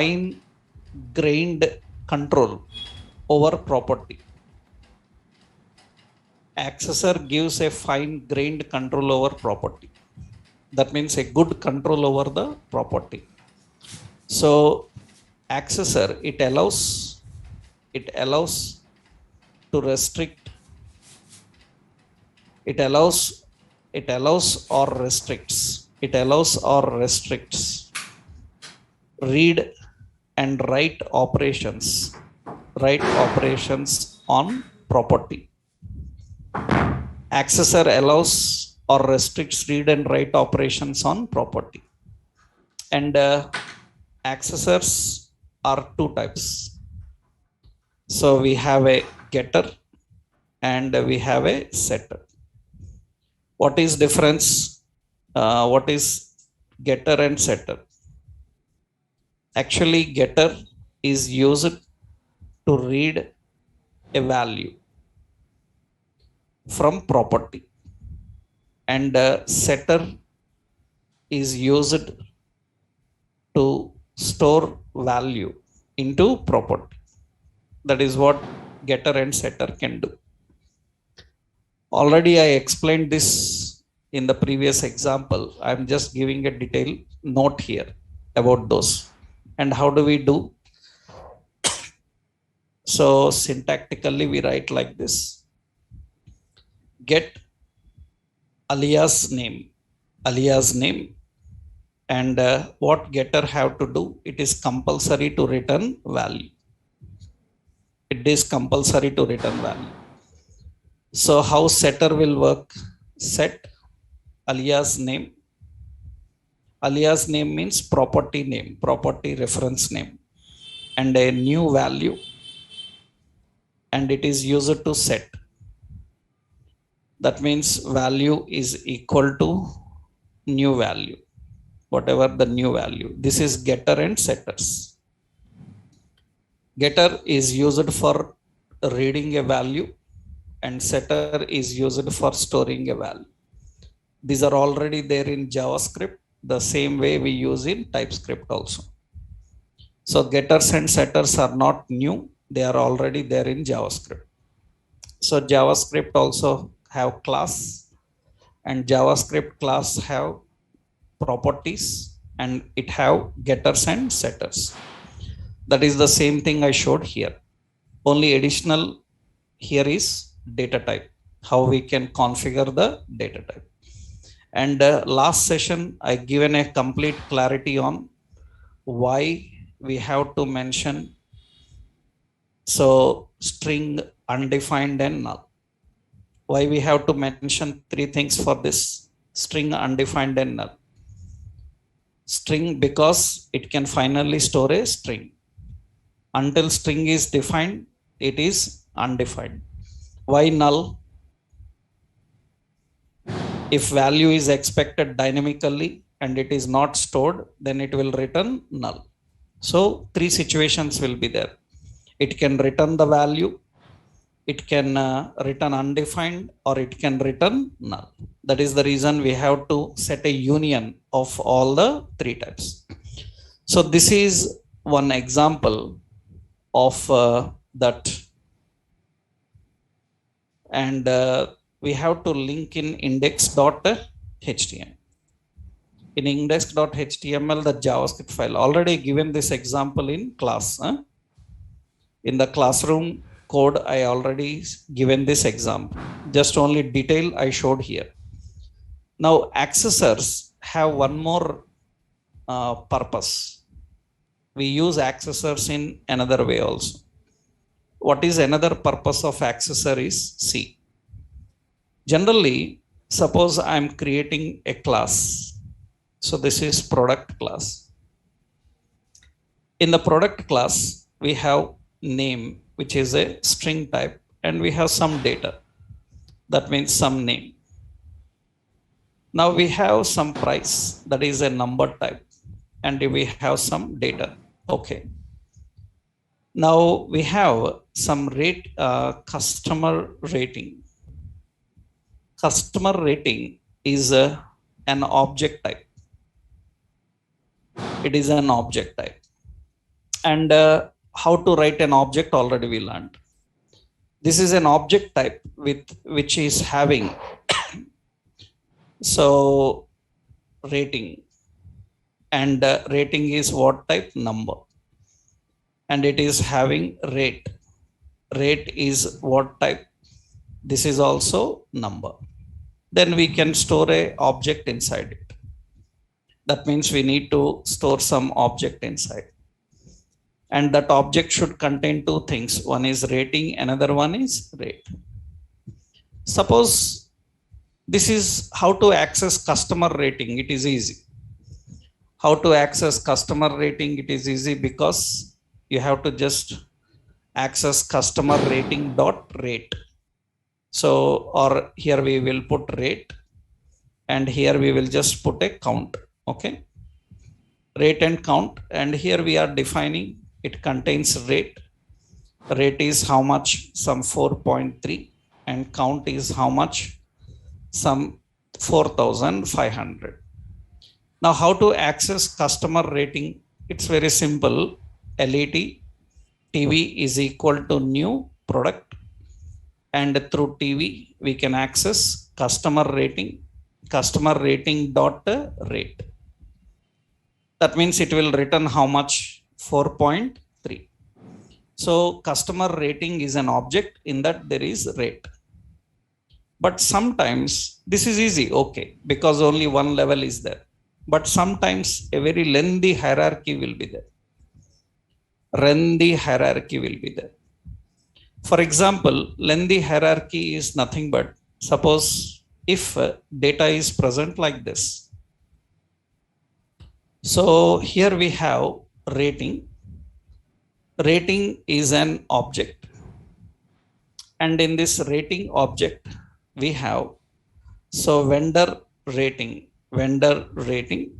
fine-grained control over property. Accessor gives a fine-grained control over property. That means a good control over the property. So accessor, it allows to restrict, it allows or restricts read and write operations on property. Accessor allows or restricts read and write operations on property. And accessors are two types. So we have a getter and we have a setter. What is difference? What is getter and setter? Actually, getter is used to read a value from property, and setter is used to store value into property. That is what getter and setter can do. Already I explained this in the previous example. I'm just giving a detailed note here about those. And how do we do? So syntactically we write like this: get alias name, and what getter have to do? It is compulsory to return value. It is compulsory to return value. So how setter will work? Set alias name. Alias name means property name, property reference name, and a new value, and it is used to set. That means value is equal to new value, whatever the new value. This is getter and setters. Getter is used for reading a value, and setter is used for storing a value. These are already there in JavaScript, the same way we use in Typescript also. So getters and setters are not new, they are already there in JavaScript. So JavaScript also have class, and JavaScript class have properties, and it have getters and setters. That is the same thing I showed here. Only additional here is data type, how we can configure the data type. And last session I given a complete clarity on why we have to mention so string, undefined and null. Why we have to mention three things for this: string, undefined and null. String because it can finally store a string. Until string is defined, it is undefined. Why null? If value is expected dynamically and it is not stored, then it will return null. So three situations will be there. It can return the value, it can return undefined, or it can return null. That is the reason we have to set a union of all the three types. So this is one example of that, and we have to link in index.html. In index.html, the JavaScript file, already given this example in class. In the classroom code, I already given this example. Just only detail I showed here. Now accessors have one more purpose. We use accessors in another way also. What is another purpose of accessor is, see, generally, suppose I am creating a class. So this is product class. In the product class, we have name, which is a string type, and we have some data. That means some name. Now we have some price, that is a number type, and we have some data. Okay. Now we have some rate, customer rating. Customer rating is an object type. It is an object type. And how to write an object already we learned. This is an object type with which is having so rating, and rating is what type? Number. And it is having rate. Rate is what type? This is also number. Then we can store a object inside it. That means we need to store some object inside. And that object should contain two things. One is rating, another one is rate. Suppose this is how to access customer rating. It is easy. How to access customer rating? It is easy because you have to just access customer rating dot rate. So, or here we will put rate, and here we will just put a count. Okay. Rate and count. And here we are defining it contains rate. Rate is how much? Some 4.3, and count is how much? Some 4,500. Now, how to access customer rating? It's very simple. LET TV is equal to new product, and through TV we can access customer rating dot rate. That means it will return how much? 4.3. So customer rating is an object, in that there is rate. But sometimes this is easy, okay, because only one level is there. But sometimes a very lengthy hierarchy will be there. Lengthy hierarchy will be there. For example, lengthy hierarchy is nothing but, suppose if data is present like this. So here we have rating. Rating is an object. And in this rating object, we have so vendor rating. Vendor rating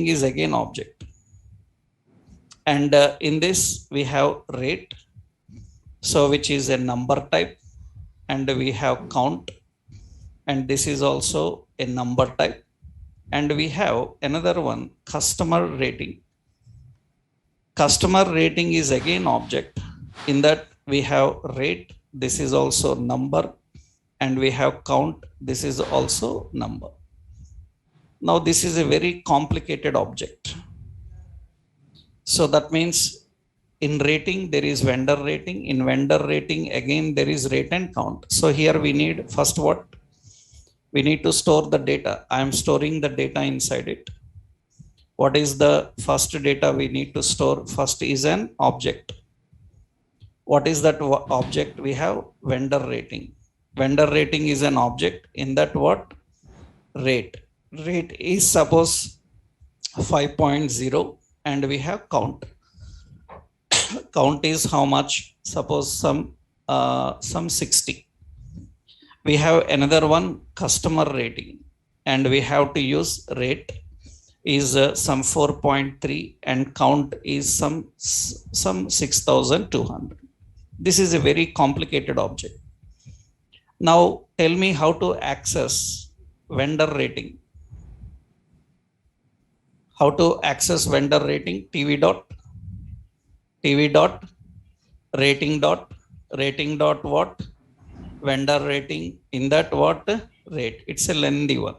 is again object. And in this we have rate, so which is a number type, and we have count, and this is also a number type. And we have another one, customer rating. Customer rating is again object. In that we have rate, this is also number, and we have count, this is also number. Now this is a very complicated object. So that means in rating there is vendor rating. In vendor rating again there is rate and count. So here we need first what? We need to store the data. I am storing the data inside it. What is the first data we need to store? First is an object. What is that object? We have vendor rating. Vendor rating is an object. In that what? Rate. Rate is suppose 5.0, and we have count. Count is how much? Suppose some 60. We have another one, customer rating, and we have to use rate is some 4.3, and count is some 6,200. This is a very complicated object. Now tell me how to access vendor rating. How to access vendor rating? TV dot rating dot what? Vendor rating. In that what? Rate. It's a lengthy one.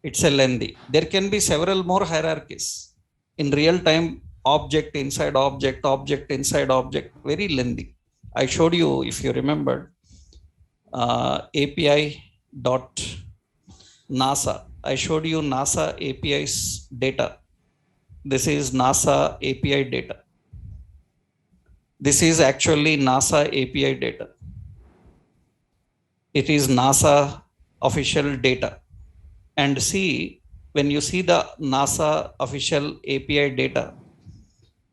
It's a lengthy. There can be several more hierarchies. In real time, object inside object, object inside object, very lengthy. I showed you, if you remember, API dot NASA. I showed you NASA API's data. This is NASA API data. This is actually NASA API data. It is NASA official data. And see, when you see the NASA official API data,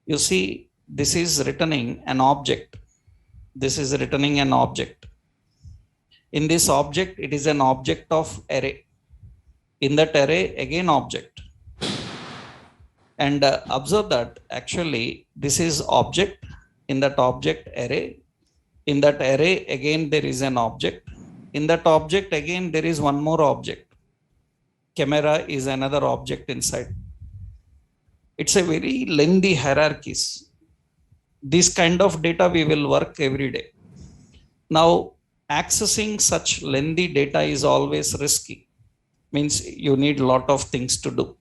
you see this is returning an object. This is returning an object. In this object, it is an object of array. In that array, again object. And observe that actually this is object. In that object array. In that array, again there is an object. In that object, again there is one more object. Camera is another object inside. It's a very lengthy hierarchies. This kind of data we will work every day. Now accessing such lengthy data is always risky, means you need a lot of things to do,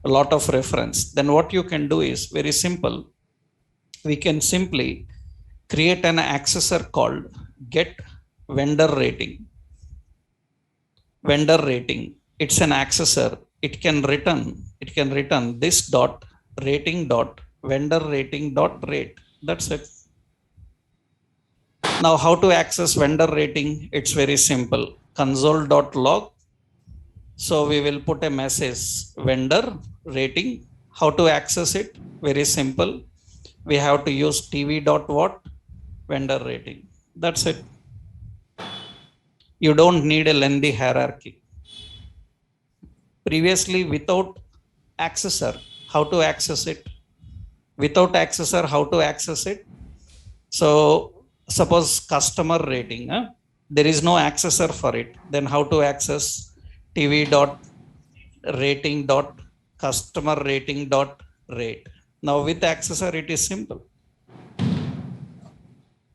a lot of reference. Then what you can do is very simple. We can simply create an accessor called get vendor rating. Vendor rating, it's an accessor. It can return this dot rating dot vendor rating dot rate. That's it. Now how to access vendor rating? It's very simple. Console.log. So we will put a message vendor rating. How to access it? Very simple. We have to use tv.what vendor rating. That's it. You don't need a lengthy hierarchy. Previously, without accessor, how to access it? Without accessor, how to access it? So suppose customer rating, there is no accessor for it. Then how to access? tv dot rating dot customer rating dot rate. Now with accessor, it is simple.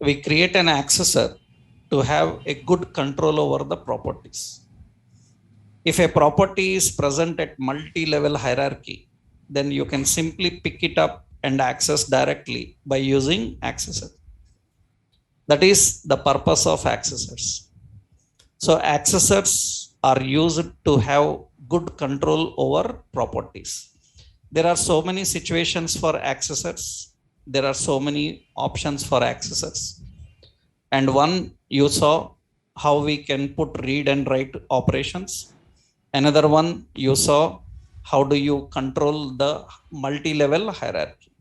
We create an accessor to have a good control over the properties. If a property is present at multi-level hierarchy, then you can simply pick it up and access directly by using accessor. That is the purpose of accessors. So accessors are used to have good control over properties. There are so many situations for accessors. There are so many options for accessors. And one, you saw how we can put read and write operations. Another one, you saw how do you control the multi-level hierarchy.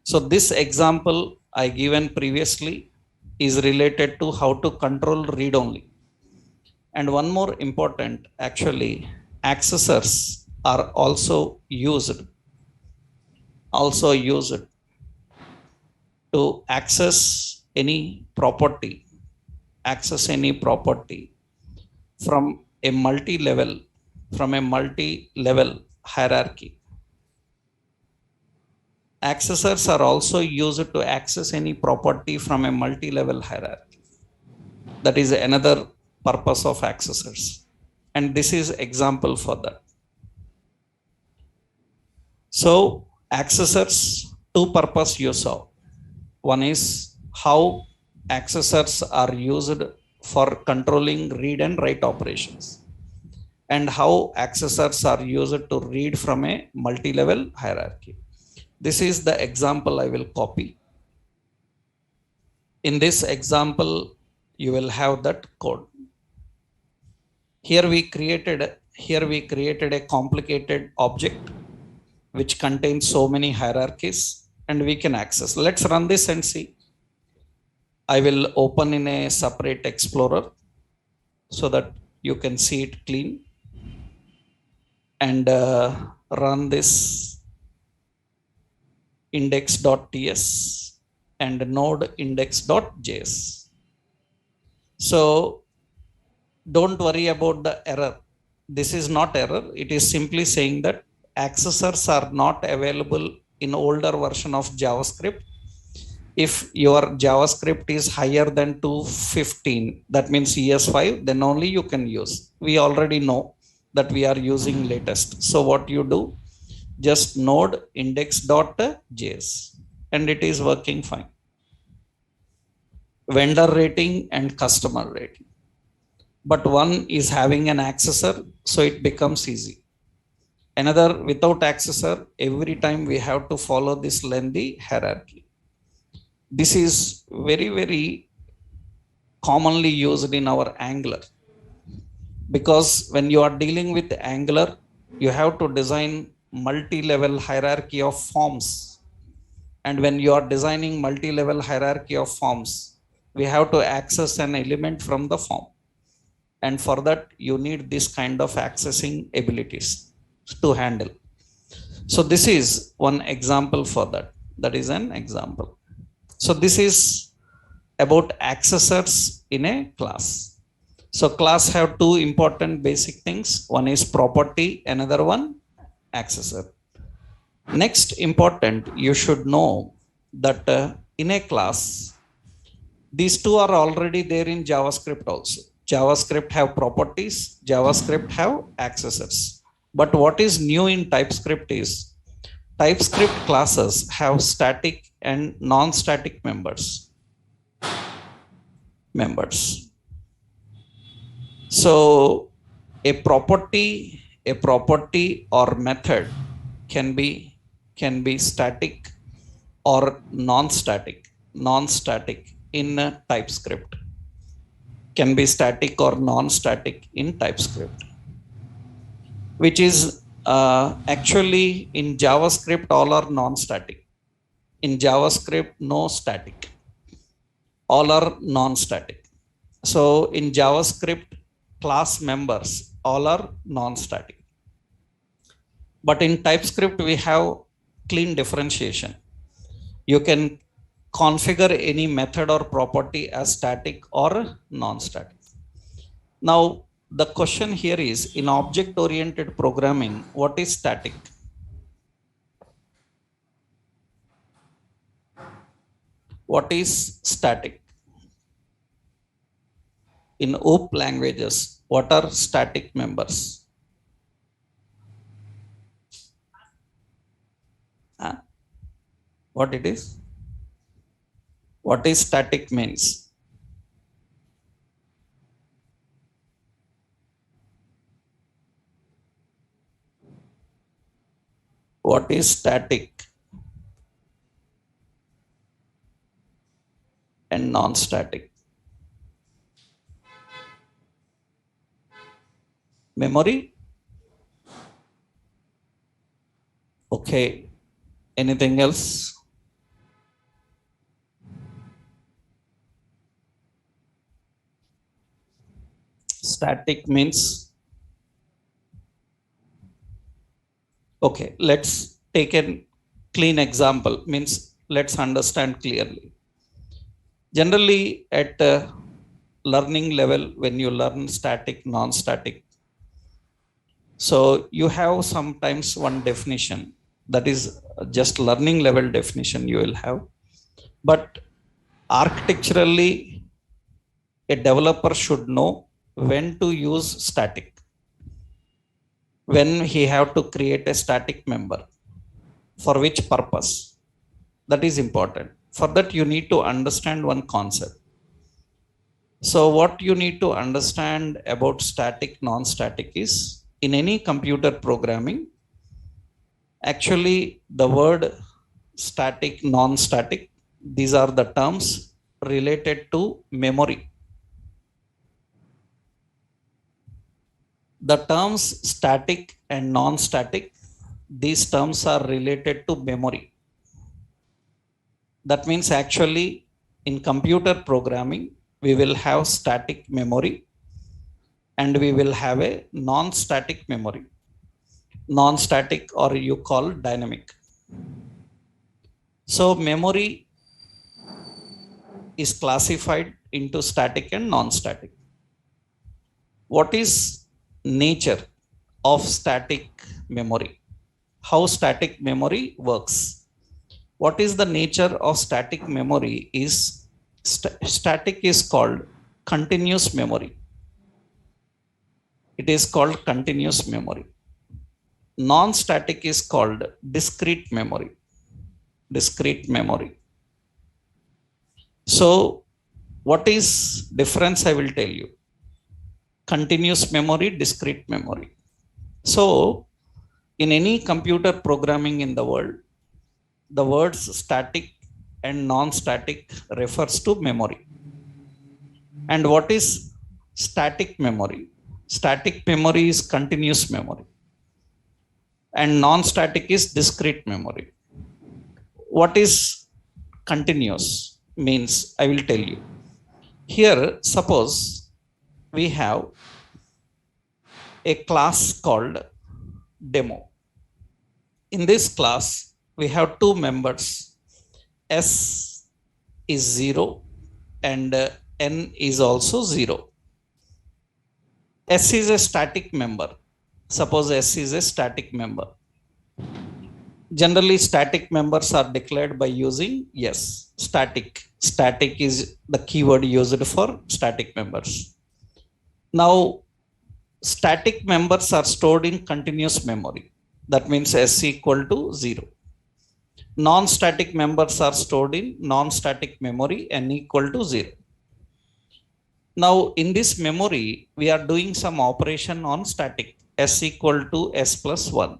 So this example I given previously is related to how to control read only. And one more important, actually, accessors are also used to access any property from a multi-level hierarchy. Accessors are also used to access any property from a multi-level hierarchy. That is another purpose of accessors. And this is example for that. So accessors, two purpose you saw. One is how accessors are used for controlling read and write operations, and how accessors are used to read from a multi-level hierarchy. This is the example I will copy. In this example, you will have that code. Here we created a complicated object which contains so many hierarchies, and we can access. Let's run this and see. I will open in a separate explorer so that you can see it clean, and run this index.ts and node index.js. So don't worry about the error. This is not error. It is simply saying that accessors are not available in older version of JavaScript. If your JavaScript is higher than 215, that means ES5, then only you can use. We already know that we are using latest. So what you do, just node index.js, and it is working fine. Vendor rating and customer rating. But one is having an accessor, so it becomes easy. Another, without accessor, every time we have to follow this lengthy hierarchy. This is very, very commonly used in our Angular, because when you are dealing with Angular, you have to design multi-level hierarchy of forms. And when you are designing multi-level hierarchy of forms, we have to access an element from the form. And for that, you need this kind of accessing abilities to handle. So this is one example for that. That is an example. So this is about accessors in a class. So class have two important basic things. One is property, another one accessor. Next important, you should know that in a class, these two are already there in JavaScript also. JavaScript have properties, JavaScript have accessors. But what is new in TypeScript is TypeScript classes have static and non-static members. So a property or method can be static or non-static in TypeScript, can be static or non-static in TypeScript, which is actually in JavaScript all are non-static. In JavaScript no static, all are non-static. So in JavaScript class members all are non-static, but in TypeScript we have clean differentiation. You can configure any method or property as static or non-static. Now the question here is, in object oriented programming, what is static? What is static? In OOP languages, what are static members? What it is? What is static means? What is static and non-static? Memory? Okay. Anything else? Static means, okay, let's take a clean example, means let's understand clearly. Generally at learning level, when you learn static, non-static, so you have sometimes one definition, that is just learning level definition you will have. But architecturally, a developer should know when to use static, when he have to create a static member, for which purpose. That is important. For that you need to understand one concept. So what you need to understand about static, non-static is, in any computer programming, actually the word static, non-static, these are the terms related to memory. The terms static and non-static, these terms are related to memory. That means actually in computer programming, we will have static memory and we will have a non-static memory. Non-static, or you call dynamic. So memory is classified into static and non-static. What is nature of static memory? How static memory works? What is the nature of static memory is, static is called continuous memory. It is called continuous memory. Non-static is called discrete memory. Discrete memory. So what is difference? I will tell you. Continuous memory, discrete memory. So in any computer programming in the world, the words static and non-static refers to memory. And what is static memory? Static memory is continuous memory and non-static is discrete memory. What is continuous means? I will tell you. Here, suppose we have a class called demo. In this class, we have two members. S is 0 and N is also 0. S is a static member. Suppose S is a static member. Generally, static members are declared by using yes, static. Static is the keyword used for static members. Now, static members are stored in continuous memory. That means S equal to 0. Non-static members are stored in non-static memory N equal to 0. Now, in this memory, we are doing some operation on static S equal to S plus 1.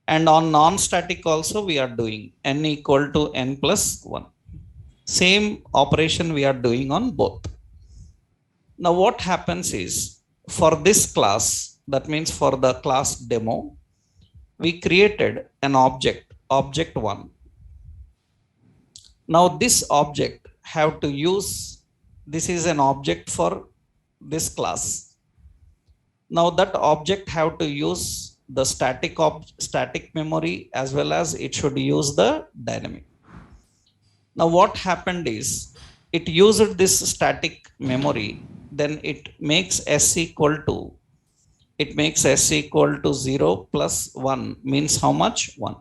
And on non-static also we are doing N equal to N plus 1. Same operation we are doing on both. Now what happens is, for this class, that means for the class demo, we created an object, object 1. Now this object have to use, this is an object for this class. Now that object have to use the static memory as well as it should use the dynamic. Now what happened is, it used this static memory, then it makes S equal to, it makes S equal to 0 plus 1 means how much? 1.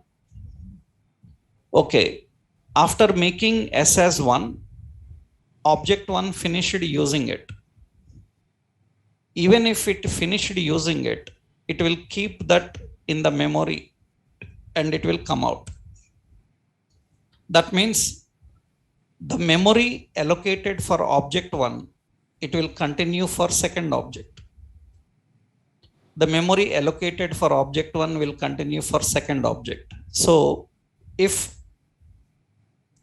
Okay, after making S as 1, object 1 finished using it. Even if it finished using it, it will keep that in the memory and it will come out. That means the memory allocated for object 1, it will continue for second object. The memory allocated for object 1 will continue for second object. So if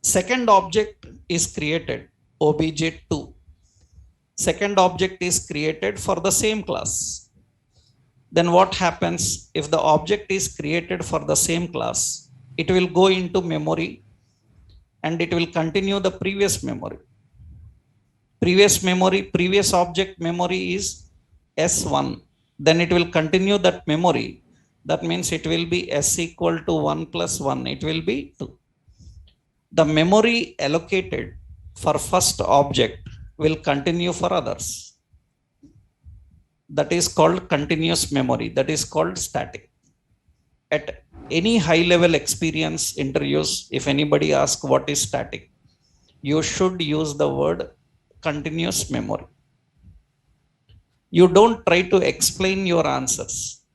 second object is created, obj2, second object is created for the same class, then what happens if the object is created for the same class? It will go into memory and it will continue the previous memory. Previous object memory is S1. Then it will continue that memory. That means it will be S equal to 1 plus 1. It will be 2. The memory allocated for first object will continue for others. That is called continuous memory. That is called static. At any high level experience interviews, if anybody asks what is static, you should use the word continuous memory. You don't try to explain your answers.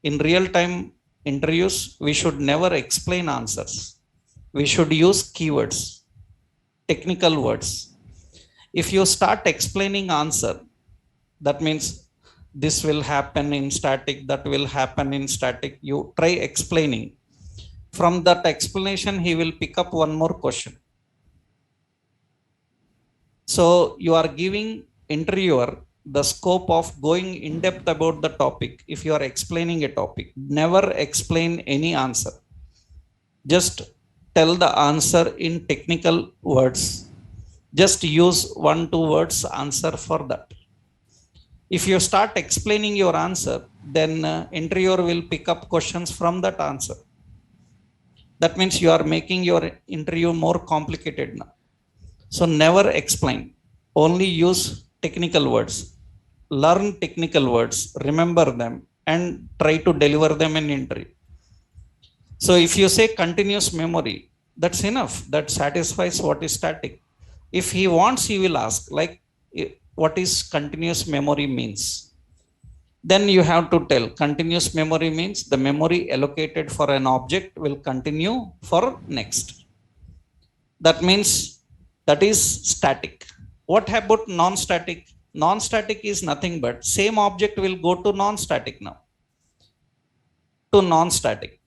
In real time interviews, we should never explain answers. We should use keywords, technical words. If you start explaining answer, that means this will happen in static, that will happen in static. You try explaining. From that explanation, he will pick up one more question. So you are giving interviewer the scope of going in depth about the topic. If you are explaining a topic, never explain any answer. Just tell the answer in technical words. Just use 1-2 words answer for that. If you start explaining your answer, then interviewer will pick up questions from that answer. That means you are making your interview more complicated now. So never explain, only use technical words. Learn technical words, remember them, and try to deliver them in interview. So if you say continuous memory, that's enough. That satisfies what is static. If he wants, he will ask, like, what is continuous memory means. Then you have to tell continuous memory means the memory allocated for an object will continue for next. That means that is static. What about non-static? Non-static is nothing but same object will go to non-static now. To non-static.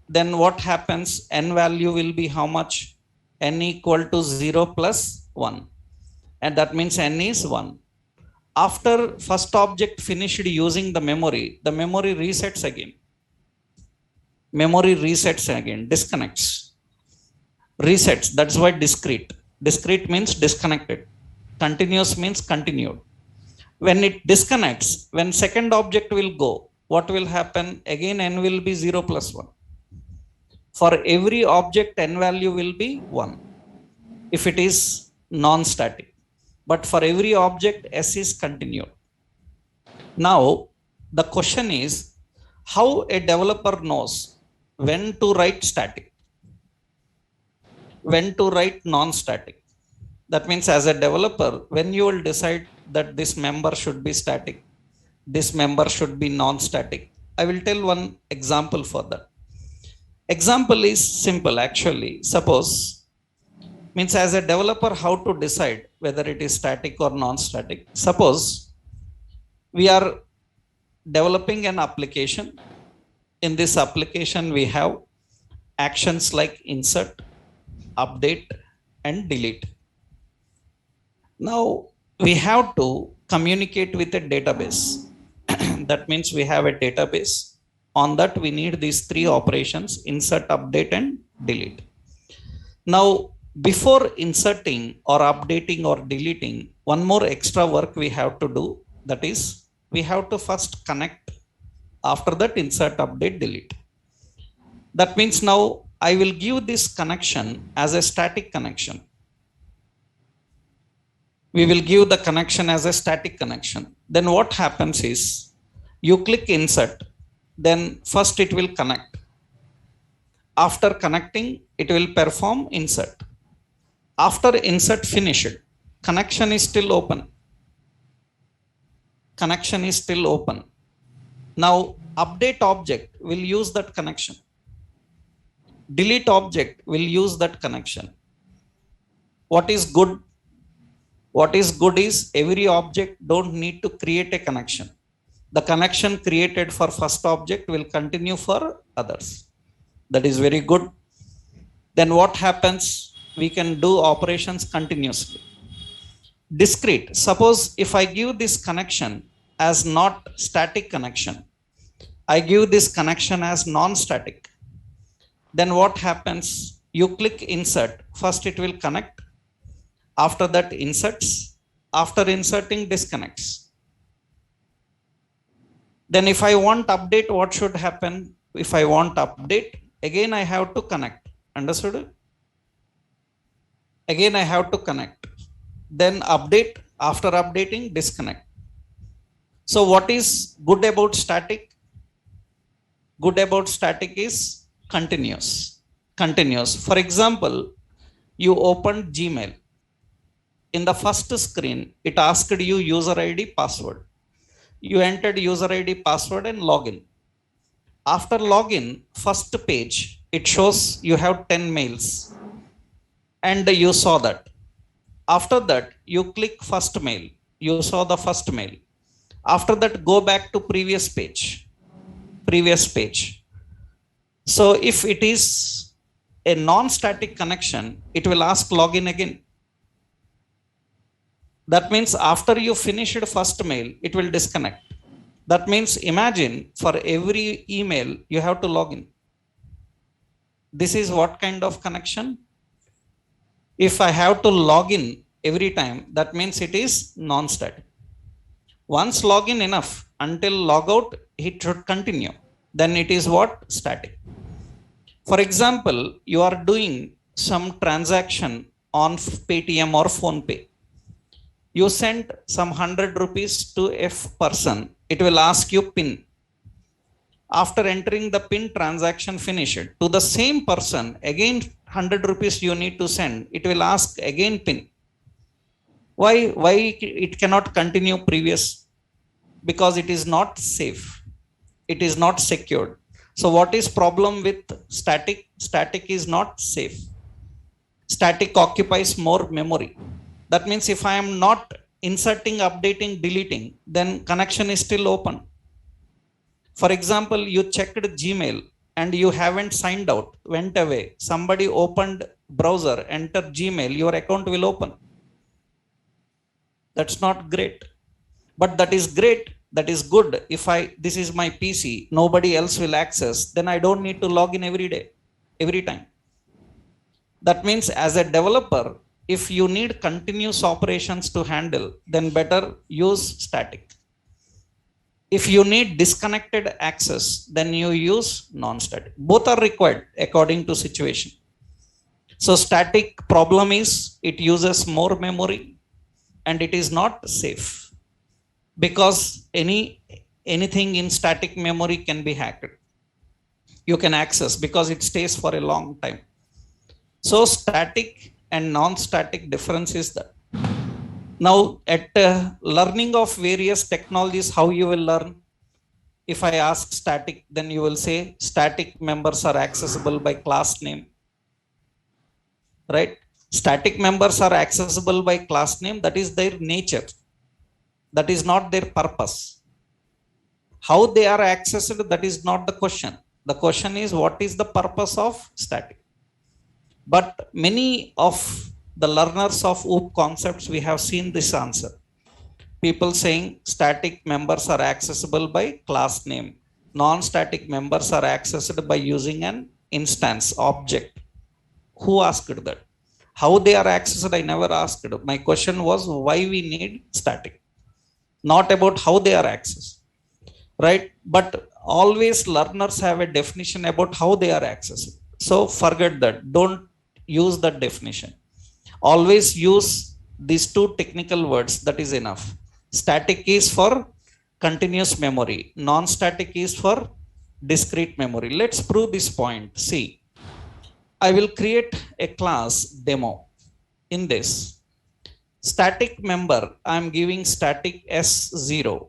Then what happens? N value will be how much? N equal to 0 plus 1. And that means N is 1. After first object finished using the memory resets again. Memory resets again, disconnects. Resets, that's why discrete. Discrete means disconnected. Continuous means continued. When it disconnects, when second object will go, what will happen? Again N will be 0 plus 1. For every object, N value will be 1 if it is non-static. But for every object, S is continued. Now, the question is, how a developer knows when to write static, when to write non-static. That means as a developer, when you will decide that this member should be static, this member should be non-static. I will tell one example for that. Example is simple actually. Suppose, means as a developer, how to decide whether it is static or non-static. Suppose we are developing an application. In this application we have actions like insert, update and delete. Now we have to communicate with a database. That means we have a database. On that we need these three operations: insert, update and delete. Now before inserting or updating or deleting, one more extra work we have to do. That is, we have to first connect. After that, insert, update, delete. That means now I will give this connection as a static connection. We will give the connection as a static connection. Then what happens is, you click insert, then first it will connect. After connecting, it will perform insert. After insert finished, connection is still open. Connection is still open. Now update object will use that connection. Delete object will use that connection. What is good? What is good is every object don't need to create a connection. The connection created for first object will continue for others. That is very good. Then what happens? We can do operations continuously. Discrete. Suppose if I give this connection as not static connection, I give this connection as non-static. Then what happens? You click insert. First it will connect. After that inserts. After inserting, disconnects. Then if I want update, what should happen? If I want update, again I have to connect. Understood? Again I have to connect. Then update. After updating, disconnect. So what is good about static? Good about static is continuous. Continuous. For example, you opened Gmail. In the first screen, it asked you user ID, password. You entered user ID, password and login. After login, first page, it shows you have 10 mails and you saw that. After that, you click first mail. You saw the first mail. After that, go back to previous page. Previous page. So if it is a non-static connection, it will ask login again. That means after you finished first mail, it will disconnect. That means imagine for every email, you have to log in. This is what kind of connection? If I have to log in every time, that means it is non-static. Once login enough, until logout, it should continue. Then it is what? Static. For example, you are doing some transaction on Paytm or PhonePe. You sent some 100 rupees to a person. It will ask you PIN. After entering the PIN, transaction finished. To the same person, again 100 rupees you need to send. It will ask again PIN. Why it cannot continue previous? Because it is not safe. It is not secured. So what is problem with static? Static is not safe. Static occupies more memory. That means if I am not inserting, updating, deleting, then connection is still open. For example, you checked Gmail and you haven't signed out, went away. Somebody opened browser, enter Gmail, your account will open. That's not great. But that is great. That is good. If this is my PC, nobody else will access, then I don't need to log in every day, every time. That means as a developer, if you need continuous operations to handle, then better use static. If you need disconnected access, then you use non-static. Both are required according to situation. So static problem is it uses more memory and it is not safe, because anything in static memory can be hacked. you can access because it stays for a long time. So static and non-static difference is that. Now at learning of various technologies, how you will learn? If I ask static, then you will say static members are accessible by class name, right? Static members are accessible by class name. That is their nature. That is not their purpose. How they are accessed, that is not the question. The question is, what is the purpose of static? But many of the learners of OOP concepts, we have seen this answer. People saying static members are accessible by class name. Non-static members are accessed by using an instance object. Who asked that? How they are accessed, I never asked. My question was why we need static, not about how they are accessed, right? But always learners have a definition about how they are accessed. So forget that. Don't use that definition. Always use these two technical words. That is enough. Static is for continuous memory. Non-static is for discrete memory. Let's prove this point. See, I will create a class demo. In this static member, I am giving static S0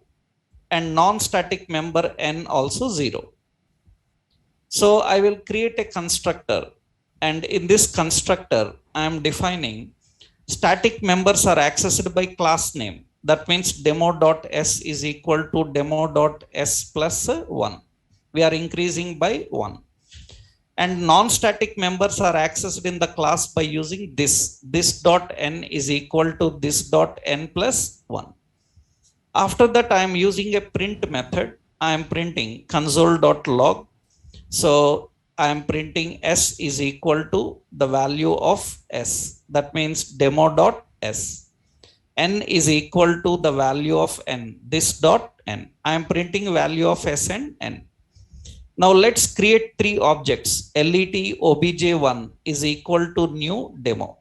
and non-static member N also 0. So I will create a constructor, and in this constructor, I am defining static members are accessed by class name. That means demo.s is equal to demo.s plus 1. We are increasing by 1. And non-static members are accessed in the class by using this dot n is equal to this dot n plus 1. After that, I am using a print method. I am printing console.log. So I am printing s is equal to the value of s. That means demo.s. N is equal to the value of n. This dot n. I am printing value of s and n. Now let's create three objects. Let obj1 is equal to new demo.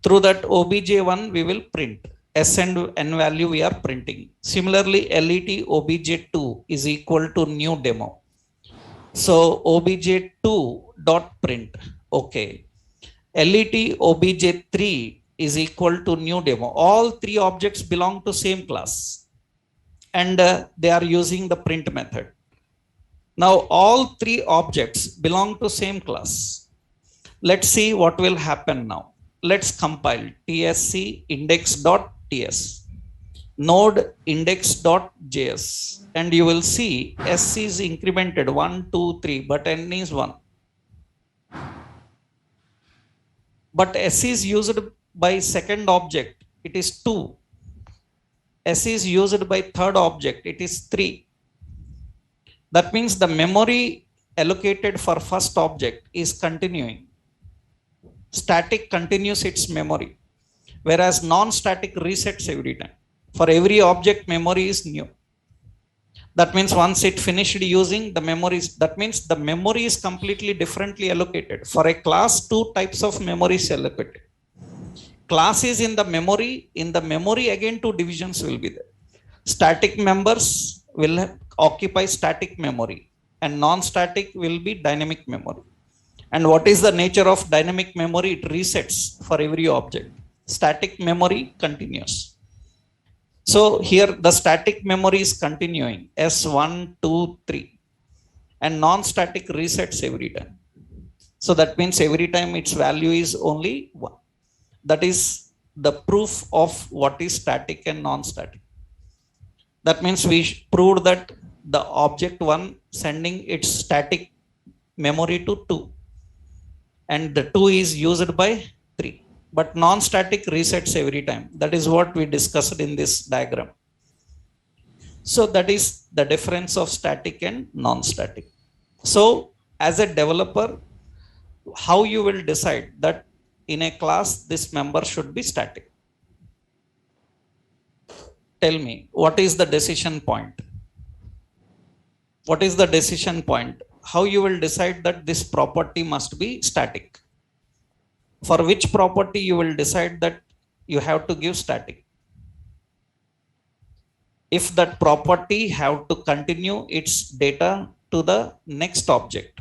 Through that obj1 we will print s and n value we are printing. Similarly, let obj2 is equal to new demo. So obj2 dot print. Okay. Let obj3 is equal to new demo. All three objects belong to same class, and they are using the print method. Now all three objects belong to same class. Let's see what will happen now. Let's compile tsc index.ts node index.js, and you will see s is incremented 1, 2, 3, but n is 1. But s is used by second object, it is 2. S is used by third object, it is 3. That means the memory allocated for first object is continuing. Static continues its memory, whereas non-static resets every time. For every object, memory is new. That means once it finished using the memories, that means the memory is completely differently allocated. For a class, two types of memory is allocated. Class is in the memory again two divisions will be there. Static members will occupy static memory and non-static will be dynamic memory. And what is the nature of dynamic memory? It resets for every object. Static memory continues. So here the static memory is continuing S1, 2, 3, and non-static resets every time. So that means every time its value is only 1. That is the proof of what is static and non-static. That means we proved that the object 1 sending its static memory to 2, and the 2 is used by 3, but non-static resets every time. That is what we discussed in this diagram. So that is the difference of static and non-static. So as a developer, how you will decide that in a class this member should be static? Tell me, what is the decision point? What is the decision point? How you will decide that this property must be static? For which property you will decide that you have to give static? If that property have to continue its data to the next object,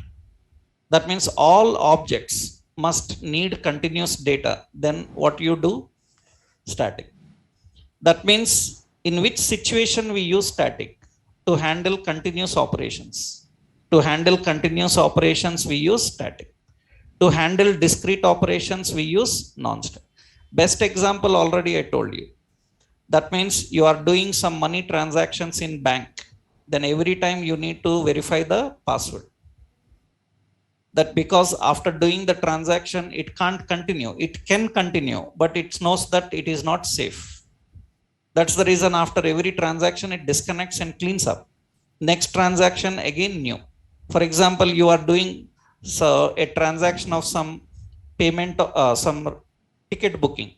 That means all objects must need continuous data. Then what you do? Static. That means in which situation we use static? To handle continuous operations. To handle continuous operations, we use static. To handle discrete operations, we use non-static. Best example already I told you. That means you are doing some money transactions in bank. Then every time you need to verify the password. That because after doing the transaction it can't continue, it can continue, but it knows that it is not safe. That's the reason after every transaction it disconnects and cleans up. Next transaction again new. For example, you are doing so a transaction of some payment, some ticket booking.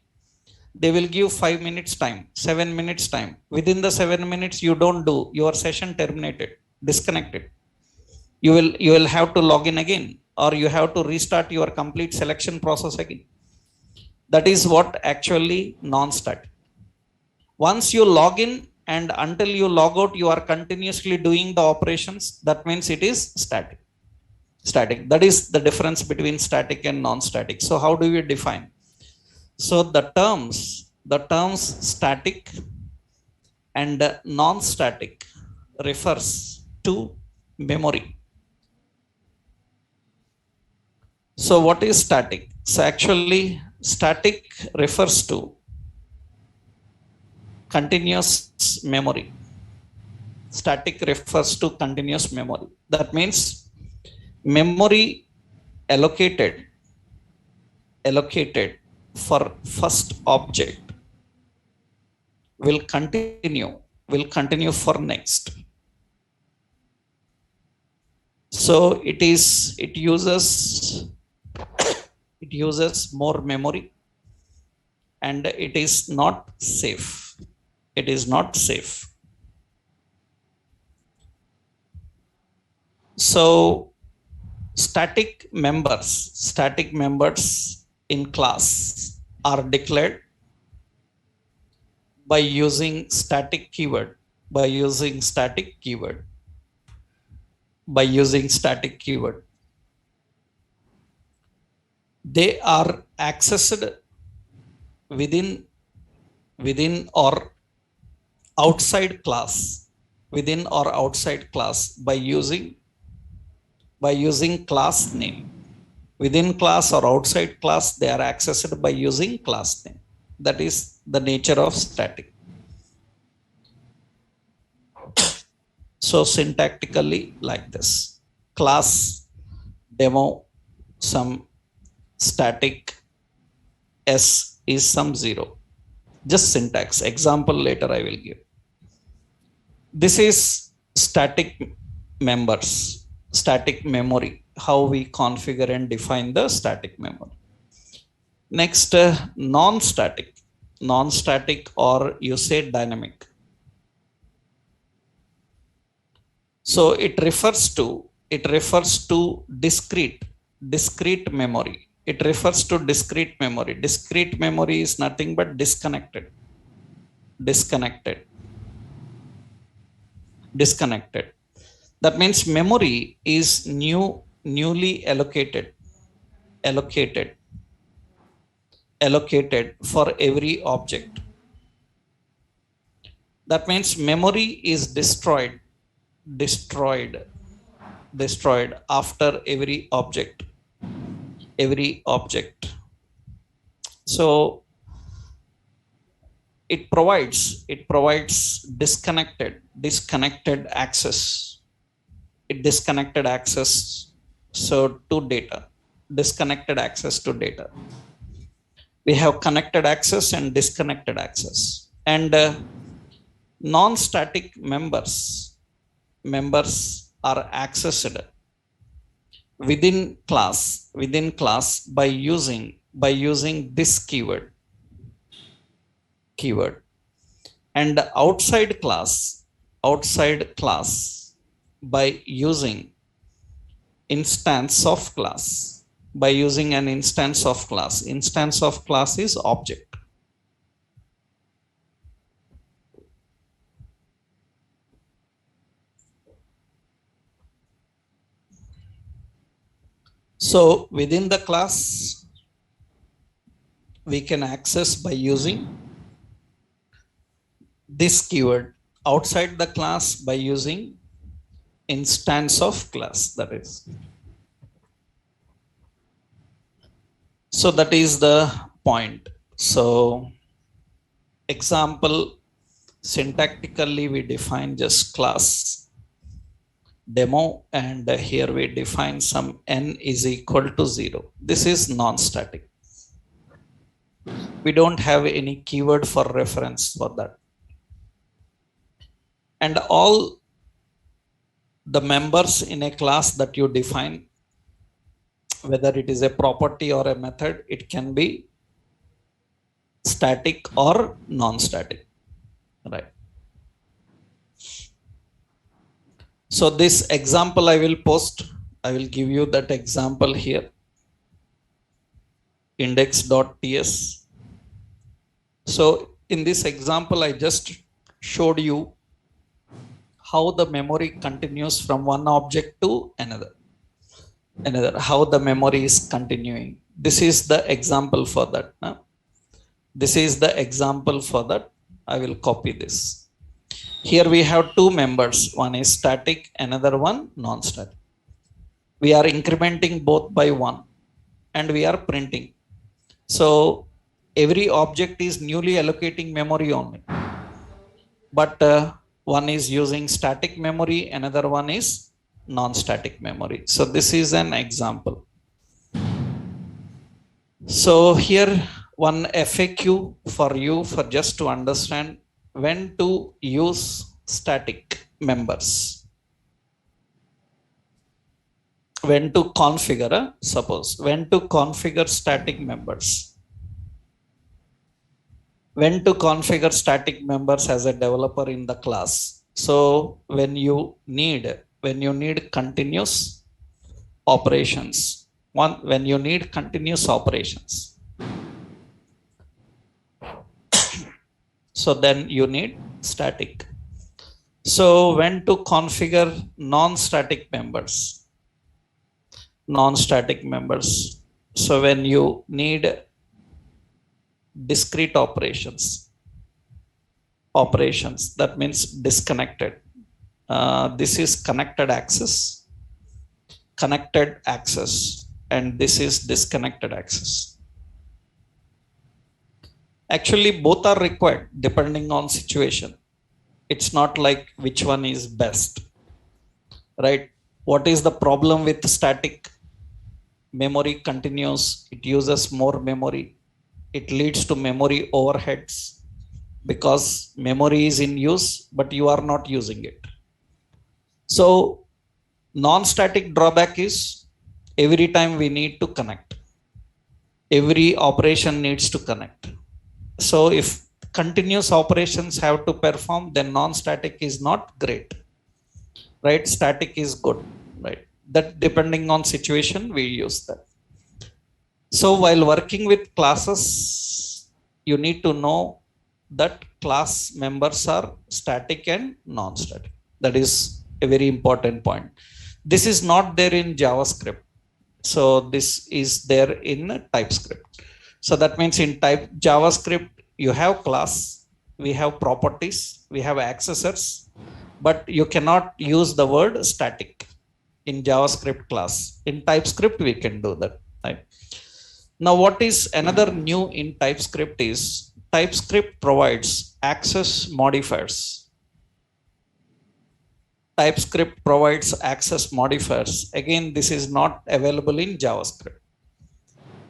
They will give 5 minutes time, 7 minutes time. Within the 7 minutes you don't do, your session terminated, disconnected. You will have to log in again, or you have to restart your complete selection process again. That is what actually non-static. Once you log in and until you log out you are continuously doing the operations, that means it is static. That is the difference between static and non-static. So how do we define? So the terms static and non-static refers to memory. So what is static? So actually static refers to continuous memory. Static refers to continuous memory. That means memory allocated allocated for first object will continue for next. So it uses more memory, and it is not safe. It is not safe. So static members in class are declared by using static keyword by using static keyword by using static keyword. They are accessed within or outside class, within or outside class by using class name. Within class or outside class, they are accessed by using class name. That is the nature of static. So syntactically like this: class demo some static s is some 0. Just syntax. Example later I will give. This is static members, static memory, how we configure and define the static memory. Next, non-static, or you say dynamic. So it refers to discrete memory. It refers to discrete memory. Discrete memory is nothing but disconnected. That means memory is newly allocated for every object. That means memory is destroyed after every object. So it provides disconnected access. It disconnected access so to data. Disconnected access to data. We have connected access and disconnected access. And non-static members are accessed within class by using this keyword. And outside class by using instance of class. By using an instance of class is object. So within the class, we can access by using this keyword. Outside the class by using instance of class, that is. So that is the point. So example, syntactically we define just class demo, and here we define some n is equal to 0. This is non-static. We don't have any keyword for reference for that. And all the members in a class that you define, whether it is a property or a method, it can be static or non-static, right? So this example I will post, I will give you that example here, index.ts. So in this example, I just showed you how the memory continues from one object to another, how the memory is continuing. This is the example for that. This is the example for that. I will copy this. Here we have two members. One is static, another one non-static. We are incrementing both by 1 and we are printing. So every object is newly allocating memory only. But one is using static memory, another one is non-static memory. So this is an example. So here one FAQ for you, for just to understand when to use static members, when to configure, suppose when to configure static members, when to configure static members as a developer in the class. So when you need continuous operations, when you need continuous operations, so then you need static. So when to configure non-static members, so when you need discrete operations, that means disconnected. This is connected access, and this is disconnected access. Actually both are required depending on situation. It's not like which one is best, right? What is the problem with static memory continuous? It uses more memory. It leads to memory overheads because memory is in use but you are not using it. So non-static drawback is every time we need to connect, every operation needs to connect. So if continuous operations have to perform, then non-static is not great, right? Static is good, right? That depending on situation we use that. So while working with classes, you need to know that class members are static and non-static. That is a very important point. This is not there in JavaScript. So this is there in TypeScript. So that means in JavaScript, you have class, we have properties, we have accessors, but you cannot use the word static in JavaScript class. In TypeScript, we can do that, right? Now, what is another new in TypeScript is TypeScript provides access modifiers. TypeScript provides access modifiers. Again, this is not available in JavaScript.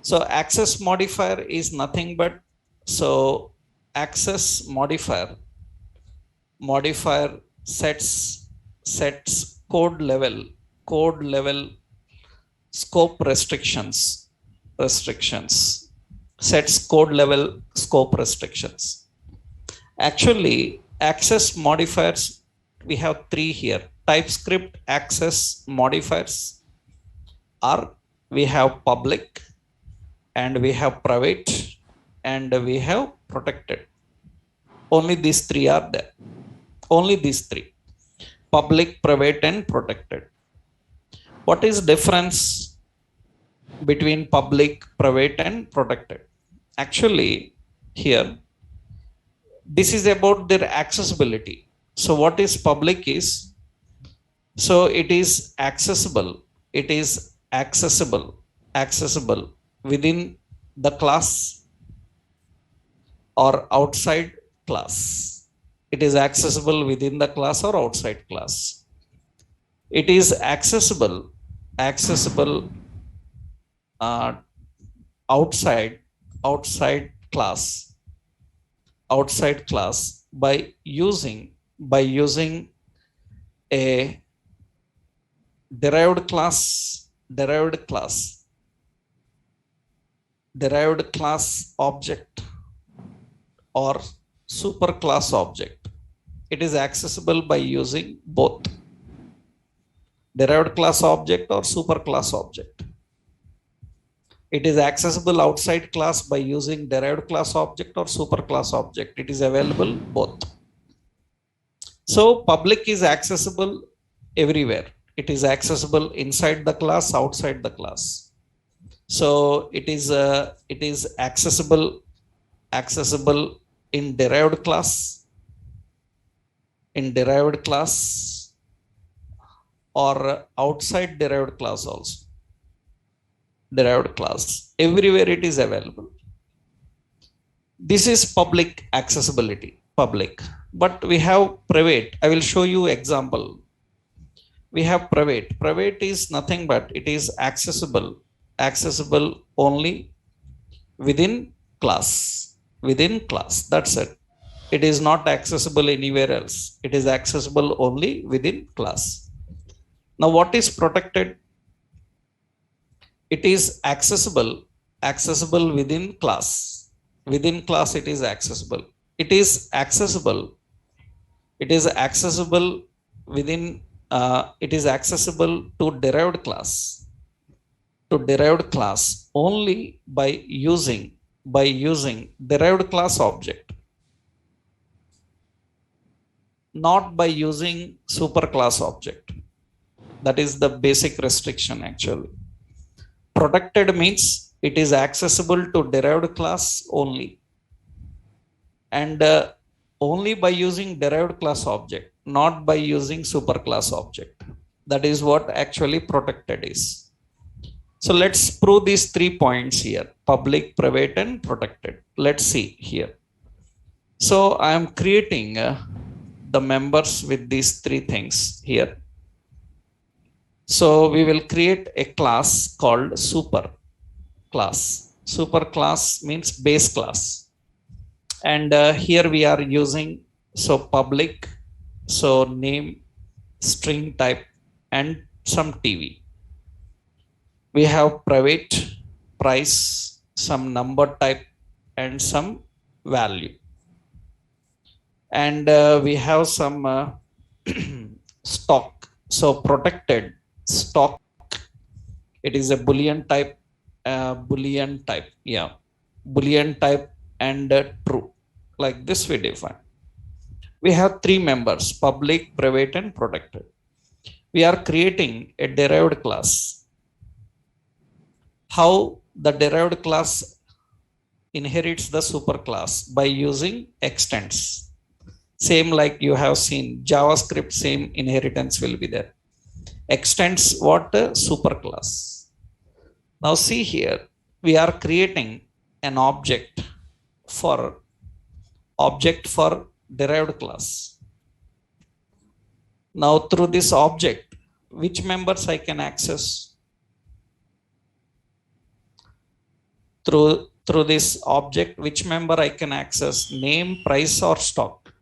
So access modifier is nothing but, so access modifier sets code level scope restrictions, sets code level scope restrictions. Actually, access modifiers, we have 3 here. TypeScript access modifiers are, we have public, and we have private, and we have protected. Only these 3 are there. Only these 3: public, private, and protected. What is difference? between public, private, and protected. Actually, here, this is about their accessibility. So what is public is, so it is accessible, it is accessible within the class or outside class. It is accessible within the class or outside class. It is accessible uh, outside outside class outside class by using a derived class derived class derived class object or superclass object. It is accessible by using both derived class object or superclass object. It is accessible outside class by using derived class object or superclass object. It is available both. So public is accessible everywhere. It is accessible inside the class, outside the class. So it is accessible in derived class, or outside derived class also. Derived class, everywhere it is available. This is public accessibility, public. But we have private. I will show you example. We have private is nothing but it is accessible only within class. That's it. It is not accessible anywhere else. It is accessible only within class. Now what is protected? It is accessible within class. Within class it is accessible. It is accessible within it is accessible to derived class only by using derived class object, not by using superclass object. That is the basic restriction actually. Protected means it is accessible to derived class only, and only by using derived class object, not by using superclass object. That is what actually protected is. So let's prove these 3 points here: public, private, and protected. Let's see here. So I am creating the members with these 3 things here. So we will create a class called super class. Super class means base class. And here we are using, so public, so name, string type, and some TV. We have private, price, some number type, and some value. And we have some stock. So protected stock, it is a boolean type, boolean type and true. Like this we define. We have 3 members: public, private, and protected. We are creating a derived class. How the derived class inherits the superclass? By using extents. Same like you have seen JavaScript, same inheritance will be there. Extends what? Superclass. Now see here, we are creating an object for derived class. Now through this object, which members I can access? Through this object, which member I can access? Name, price, or stock?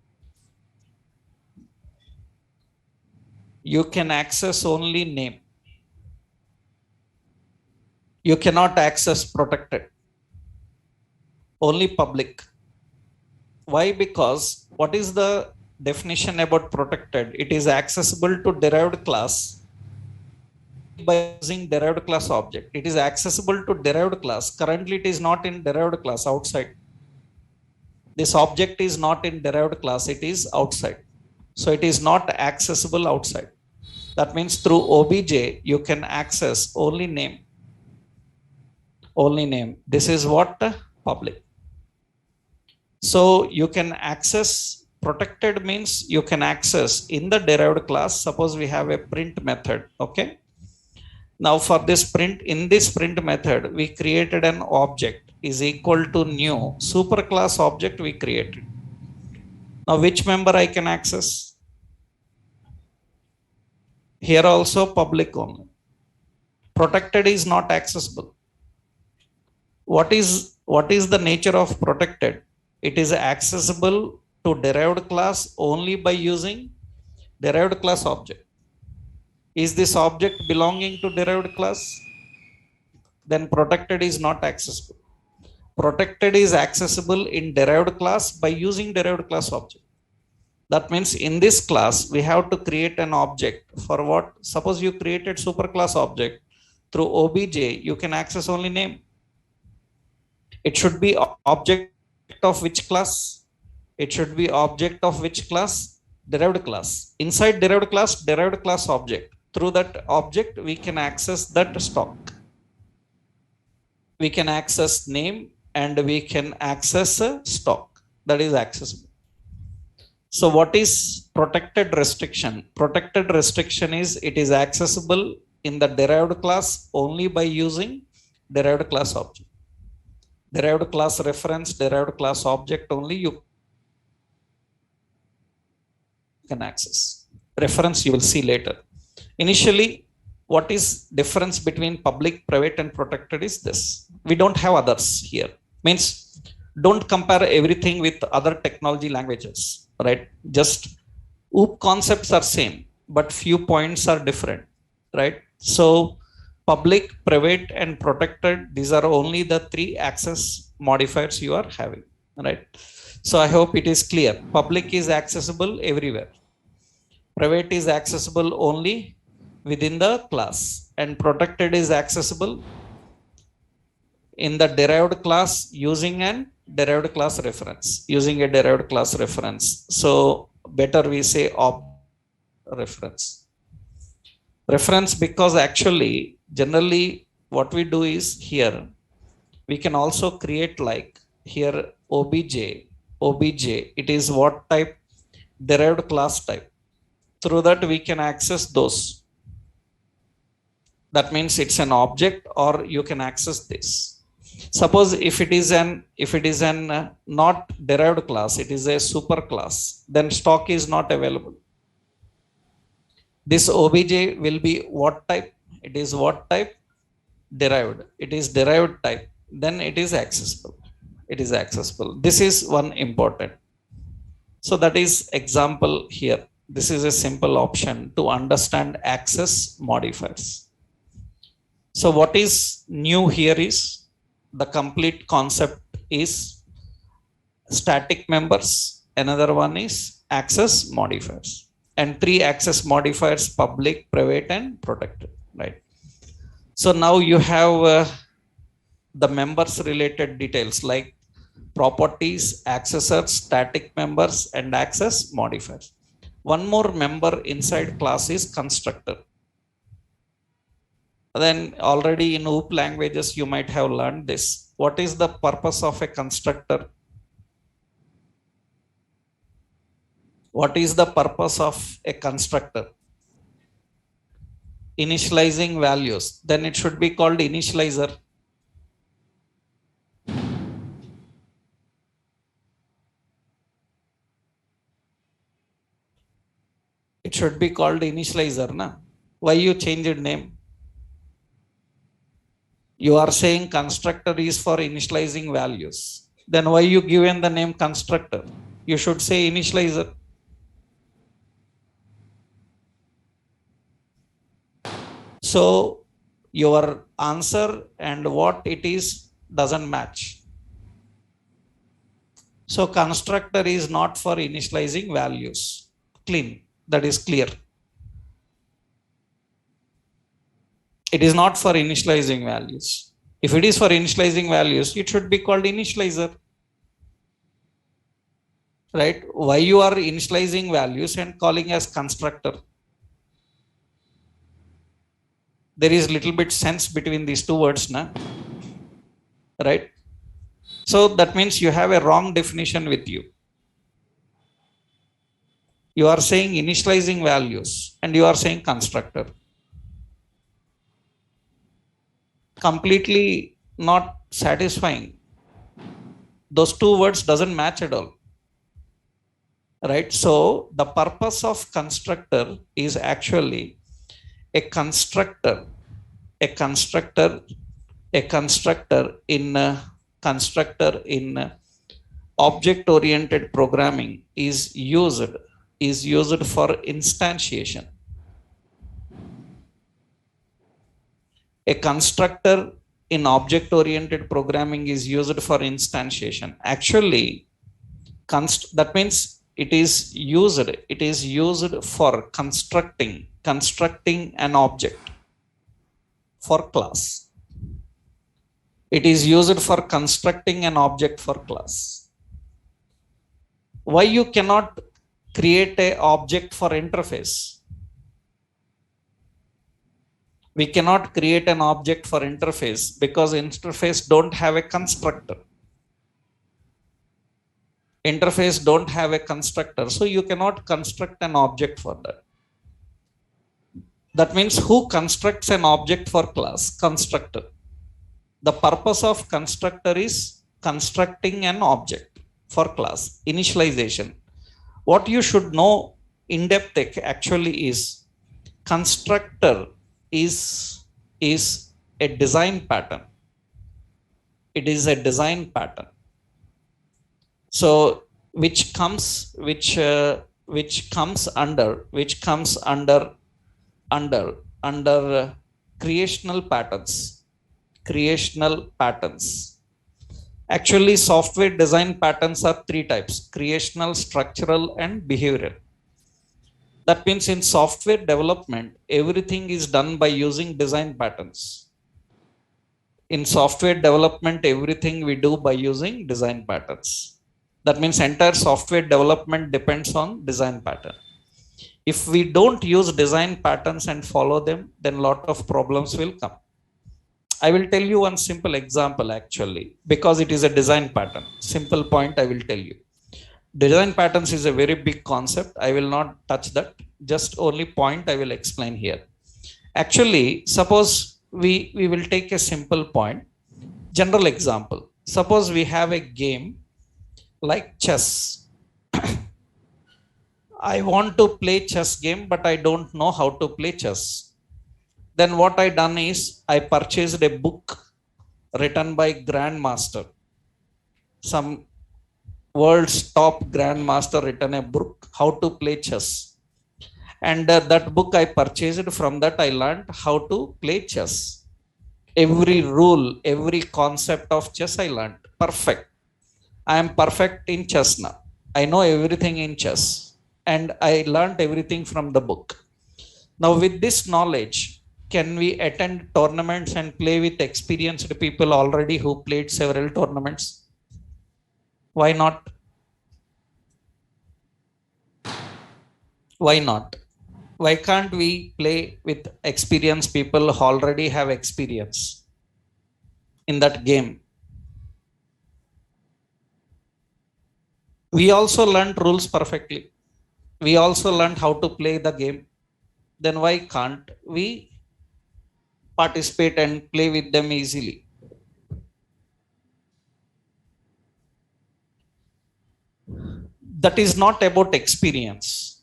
You can access only name. You cannot access protected, only public. Why? Because what is the definition about protected? It is accessible to derived class by using derived class object. It is accessible to derived class. Currently it is not in derived class, outside. This object is not in derived class, it is outside. So it is not accessible outside. That means through OBJ you can access only name. only name. This is what public. So you can access. Protected means you can access in the derived class. Suppose we have a print method. Okay, now for this print, in this print method we created an object is equal to new superclass object we created. Now which member I can access? Here also public only. Protected is not accessible. What is the nature of protected? It is accessible to derived class only by using derived class object. Is this object belonging to derived class? Then protected is not accessible. Protected is accessible in derived class by using derived class object. That means in this class we have to create an object for what? Suppose you created superclass object through obj, you can access only name. It should be object of which class? It should be object of which class? Derived class. Inside derived class object. Through that object we can access that stock. We can access name and we can access stock. That is accessible. So what is protected restriction? Protected restriction is it is accessible in the derived class only by using derived class object. Derived class reference, derived class object only you can access. Reference you will see later. Initially, what is difference between public, private and protected is this. We don't have others here. Means don't compare everything with other technology languages, right? Just OOP concepts are same, but few points are different, right? So public, private and protected, these are only the three access modifiers you are having, right? So I hope it is clear. Public is accessible everywhere. Private is accessible only within the class, and protected is accessible in the derived class using an derived class reference, using a derived class reference. So better we say reference. Reference, because actually generally what we do is here we can also create like here obj. It is what type? Derived class type. Through that we can access those. That means it's an object or you can access this. Suppose if it is an not derived class, it is a super class, then stock is not available. This obj will be what type? It is what type? Derived. It is derived type. Then it is accessible. It is accessible. This is one important. So that is example here. This is a simple option to understand access modifiers. So what is new here is the complete concept is static members. Another one is access modifiers, and three access modifiers: public, private and protected, right? So now you have the members related details like properties, accessors, static members and access modifiers. One more member inside class is constructor. Then already in OOP languages you might have learned this. What is the purpose of a constructor? What is the purpose of a constructor? Initializing values. Then it should be called initializer. It should be called initializer, na? Why you changed name? You are saying constructor is for initializing values. Then why you given the name constructor? You should say initializer. So your answer and what it is doesn't match. So constructor is not for initializing values. Clean. That is clear. It is not for initializing values. If it is for initializing values, it should be called initializer. Right? Why you are initializing values and calling as constructor? There is little bit sense between these two words, na? right? So that means you have a wrong definition with you. You are saying initializing values and you are saying constructor. Completely not satisfying. Those two words doesn't match at all, right? So the purpose of constructor is actually a constructor, a constructor, a constructor in object oriented programming is used for instantiation. A constructor in object oriented programming is used for instantiation. Actually, that means it is used for constructing an object for class. It is used for constructing an object for class. Why you cannot create a object for interface? We cannot create an object for interface because interface don't have a constructor. Interface don't have a constructor, so you cannot construct an object for that. That means who constructs an object for class? Constructor. The purpose of constructor is constructing an object for class, initialization. What you should know in depth actually is constructor is a design pattern. It is a design pattern. So which comes under creational patterns. Actually, software design patterns are three types: creational, structural, and behavioral. That means in software development, everything is done by using design patterns. In software development, everything we do by using design patterns. That means entire software development depends on design pattern. If we don't use design patterns and follow them, then a lot of problems will come. I will tell you one simple example actually, because it is a design pattern. Simple point I will tell you. Design patterns is a very big concept. I will not touch that. Just only point I will explain here. Actually, suppose we will take a simple point. General example. Suppose we have a game like chess. I want to play chess game, but I don't know how to play chess. Then what I done is I purchased a book written by grandmaster. Some world's top grandmaster written a book how to play chess. And that book I purchased, from that I learned how to play chess. Every rule, every concept of chess I learned. Perfect. I am perfect in chess now. I know everything in chess. And I learned everything from the book. Now with this knowledge, can we attend tournaments and play with experienced people already who played several tournaments? Why not? Why not? Why can't we play with experienced people who already have experience in that game? We also learned rules perfectly. We also learned how to play the game. Then why can't we participate and play with them easily? That is not about experience.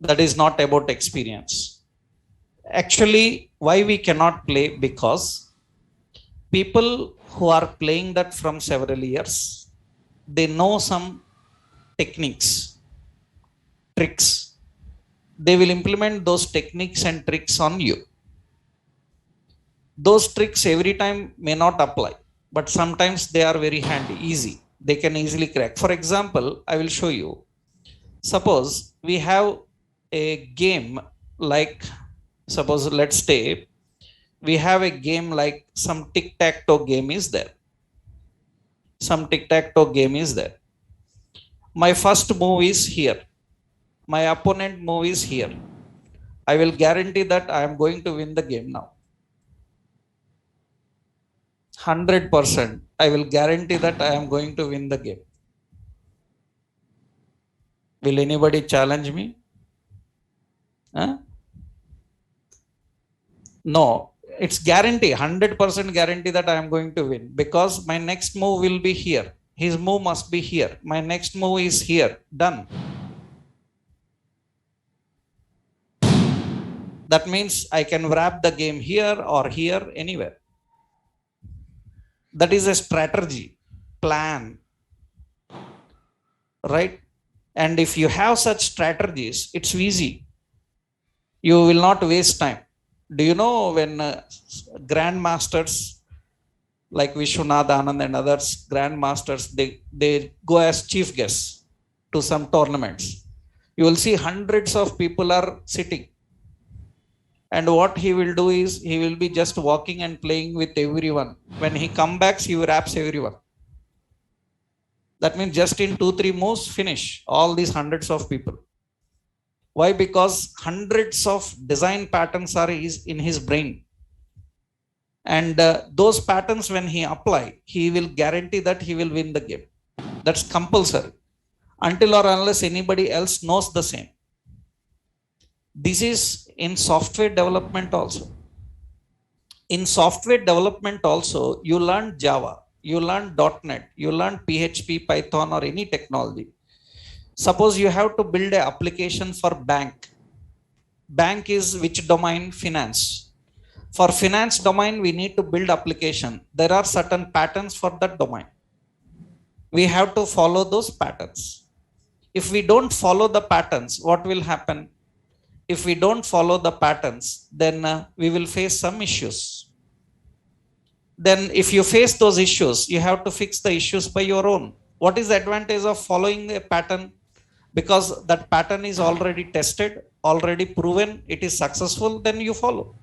That is not about experience. Actually, why we cannot play? Because people who are playing that from several years, they know some techniques, tricks. They will implement those techniques and tricks on you. Those tricks every time may not apply, but sometimes they are very handy, easy. They can easily crack. For example, I will show you. Suppose we have a game like, suppose let's say we have a game like some tic-tac-toe game is there. Some tic-tac-toe game is there. My first move is here. My opponent move is here. I will guarantee that I am going to win the game now. 100%. I will guarantee that I am going to win the game. Will anybody challenge me? Huh? No, it's guarantee, 100% guarantee that I am going to win because my next move will be here. His move must be here. My next move is here. Done. That means I can wrap the game here or here, anywhere. That is a strategy, plan, right? And if you have such strategies, it's easy. You will not waste time. Do you know when grandmasters like Vishwanath Anand and others, grandmasters, they go as chief guests to some tournaments. You will see hundreds of people are sitting. And what he will do is he will be just walking and playing with everyone. When he comes back, he wraps everyone. That means just in 2-3 moves, finish all these hundreds of people. Why? Because hundreds of design patterns are in his brain. And those patterns, when he apply, he will guarantee that he will win the game. That's compulsory. Until or unless anybody else knows the same. This is in software development also. In software development also, you learn Java, you learn .NET, you learn PHP, Python, or any technology. Suppose you have to build an application for bank. Bank is which domain? Finance. For finance domain, we need to build application. There are certain patterns for that domain. We have to follow those patterns. If we don't follow the patterns, what will happen? If we don't follow the patterns, then we will face some issues. Then if you face those issues, you have to fix the issues by your own. What is the advantage of following a pattern? Because that pattern is already tested, already proven, it is successful, then you follow.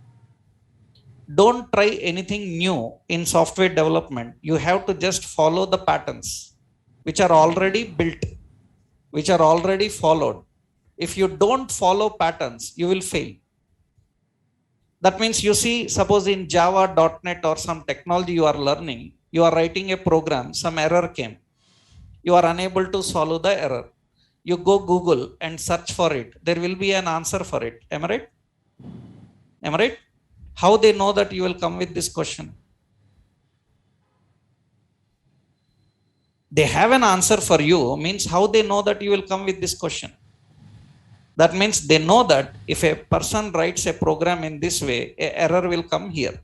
Don't try anything new in software development. You have to just follow the patterns which are already built, which are already followed. If you don't follow patterns, you will fail. That means you see, suppose in Java, .NET or some technology you are learning, you are writing a program, some error came. You are unable to solve the error. You go Google and search for it. There will be an answer for it. Am I right? Am I right? How they know that you will come with this question? They have an answer for you, means how they know that you will come with this question? That means they know that if a person writes a program in this way, an error will come here.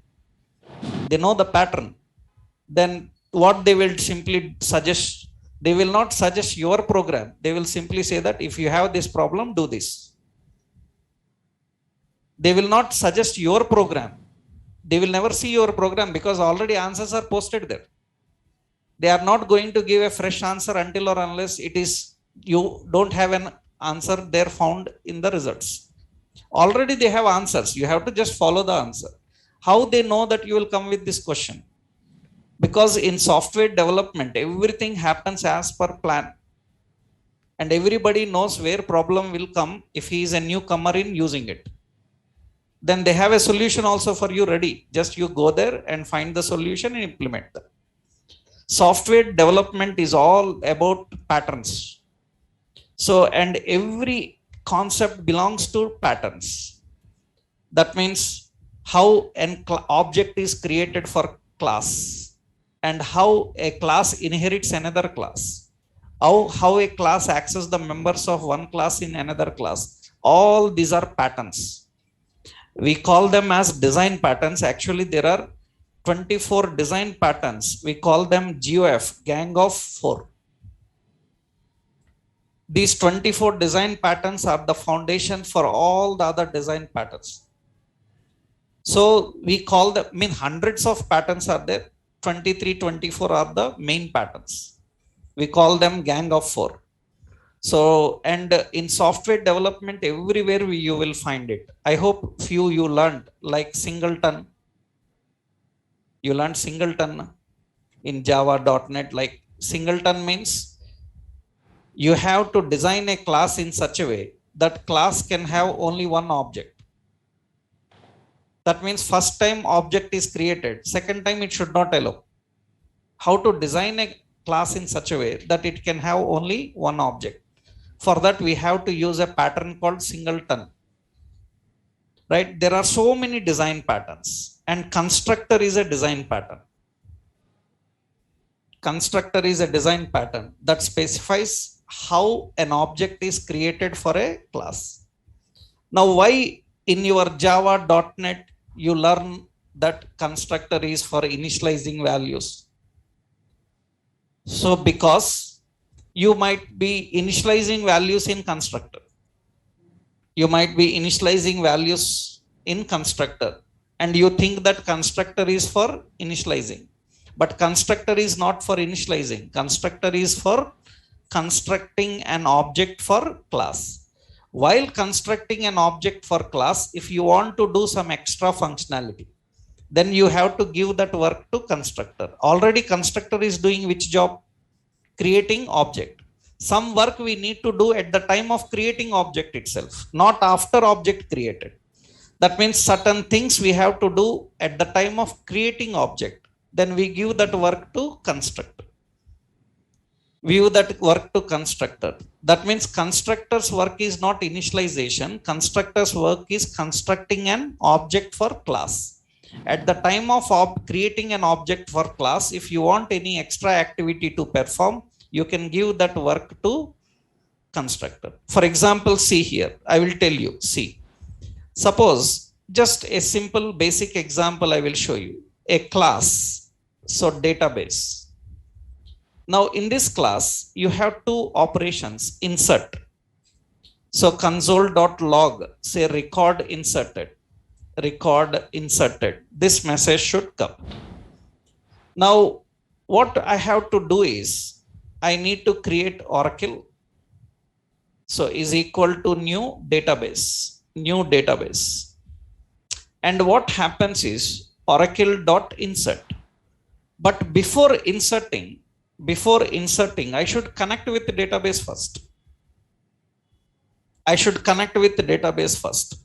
They know the pattern. Then what they will simply suggest, they will not suggest your program. They will simply say that if you have this problem, do this. They will not suggest your program. They will never see your program because already answers are posted there. They are not going to give a fresh answer until or unless it is, you don't have an answer there found in the results. Already they have answers. You have to just follow the answer. How they know that you will come with this question? Because in software development, everything happens as per plan. And everybody knows where problem will come if he is a newcomer in using it. Then they have a solution also for you ready. Just you go there and find the solution and implement that. Software development is all about patterns. So, and every concept belongs to patterns. That means how an object is created for class and how a class inherits another class. How a class accesses the members of one class in another class. All these are patterns. We call them as design patterns. Actually, there are 24 design patterns. We call them GOF, Gang of 4. These 24 design patterns are the foundation for all the other design patterns. So we call them, hundreds of patterns are there. 23, 24 are the main patterns. We call them Gang of 4. So, and in software development, everywhere you will find it. I hope few you learned, like singleton. You learned singleton in Java, .NET. Like singleton means you have to design a class in such a way that class can have only one object. That means first time object is created, second time it should not allow. How to design a class in such a way that it can have only one object? For that, we have to use a pattern called singleton. Right? There are so many design patterns, and constructor is a design pattern. Constructor is a design pattern that specifies how an object is created for a class. Now, why in your Java.NET you learn that constructor is for initializing values? So, because you might be initializing values in constructor. You might be initializing values in constructor, and you think that constructor is for initializing. But constructor is not for initializing. Constructor is for constructing an object for class. While constructing an object for class, if you want to do some extra functionality, then you have to give that work to constructor. Already constructor is doing which job? Creating object. Some work we need to do at the time of creating object itself, not after object created. That means certain things we have to do at the time of creating object. Then we give that work to constructor. View that work to constructor. That means constructor's work is not initialization. Constructor's work is constructing an object for class. At the time of creating an object for class, if you want any extra activity to perform, you can give that work to constructor. For example, see here, I will tell you, see. Suppose just a simple basic example I will show you. A class, so database. Now in this class, you have two operations, insert. So console.log, say record inserted. This message should come. Now what I have to do is, I need to create Oracle. So is equal to new database. And what happens is Oracle.insert. But before inserting, I should connect with the database first.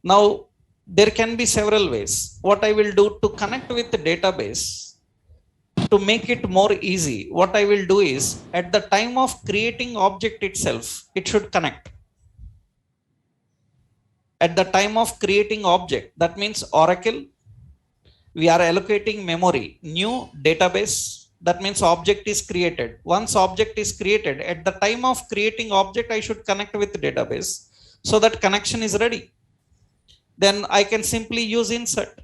Now, there can be several ways. What I will do to connect with the database, to make it more easy, what I will do is, at the time of creating object itself, it should connect. At the time of creating object, that means Oracle, we are allocating memory, new database, that means object is created. Once object is created, at the time of creating object, I should connect with the database, so that connection is ready. Then I can simply use insert.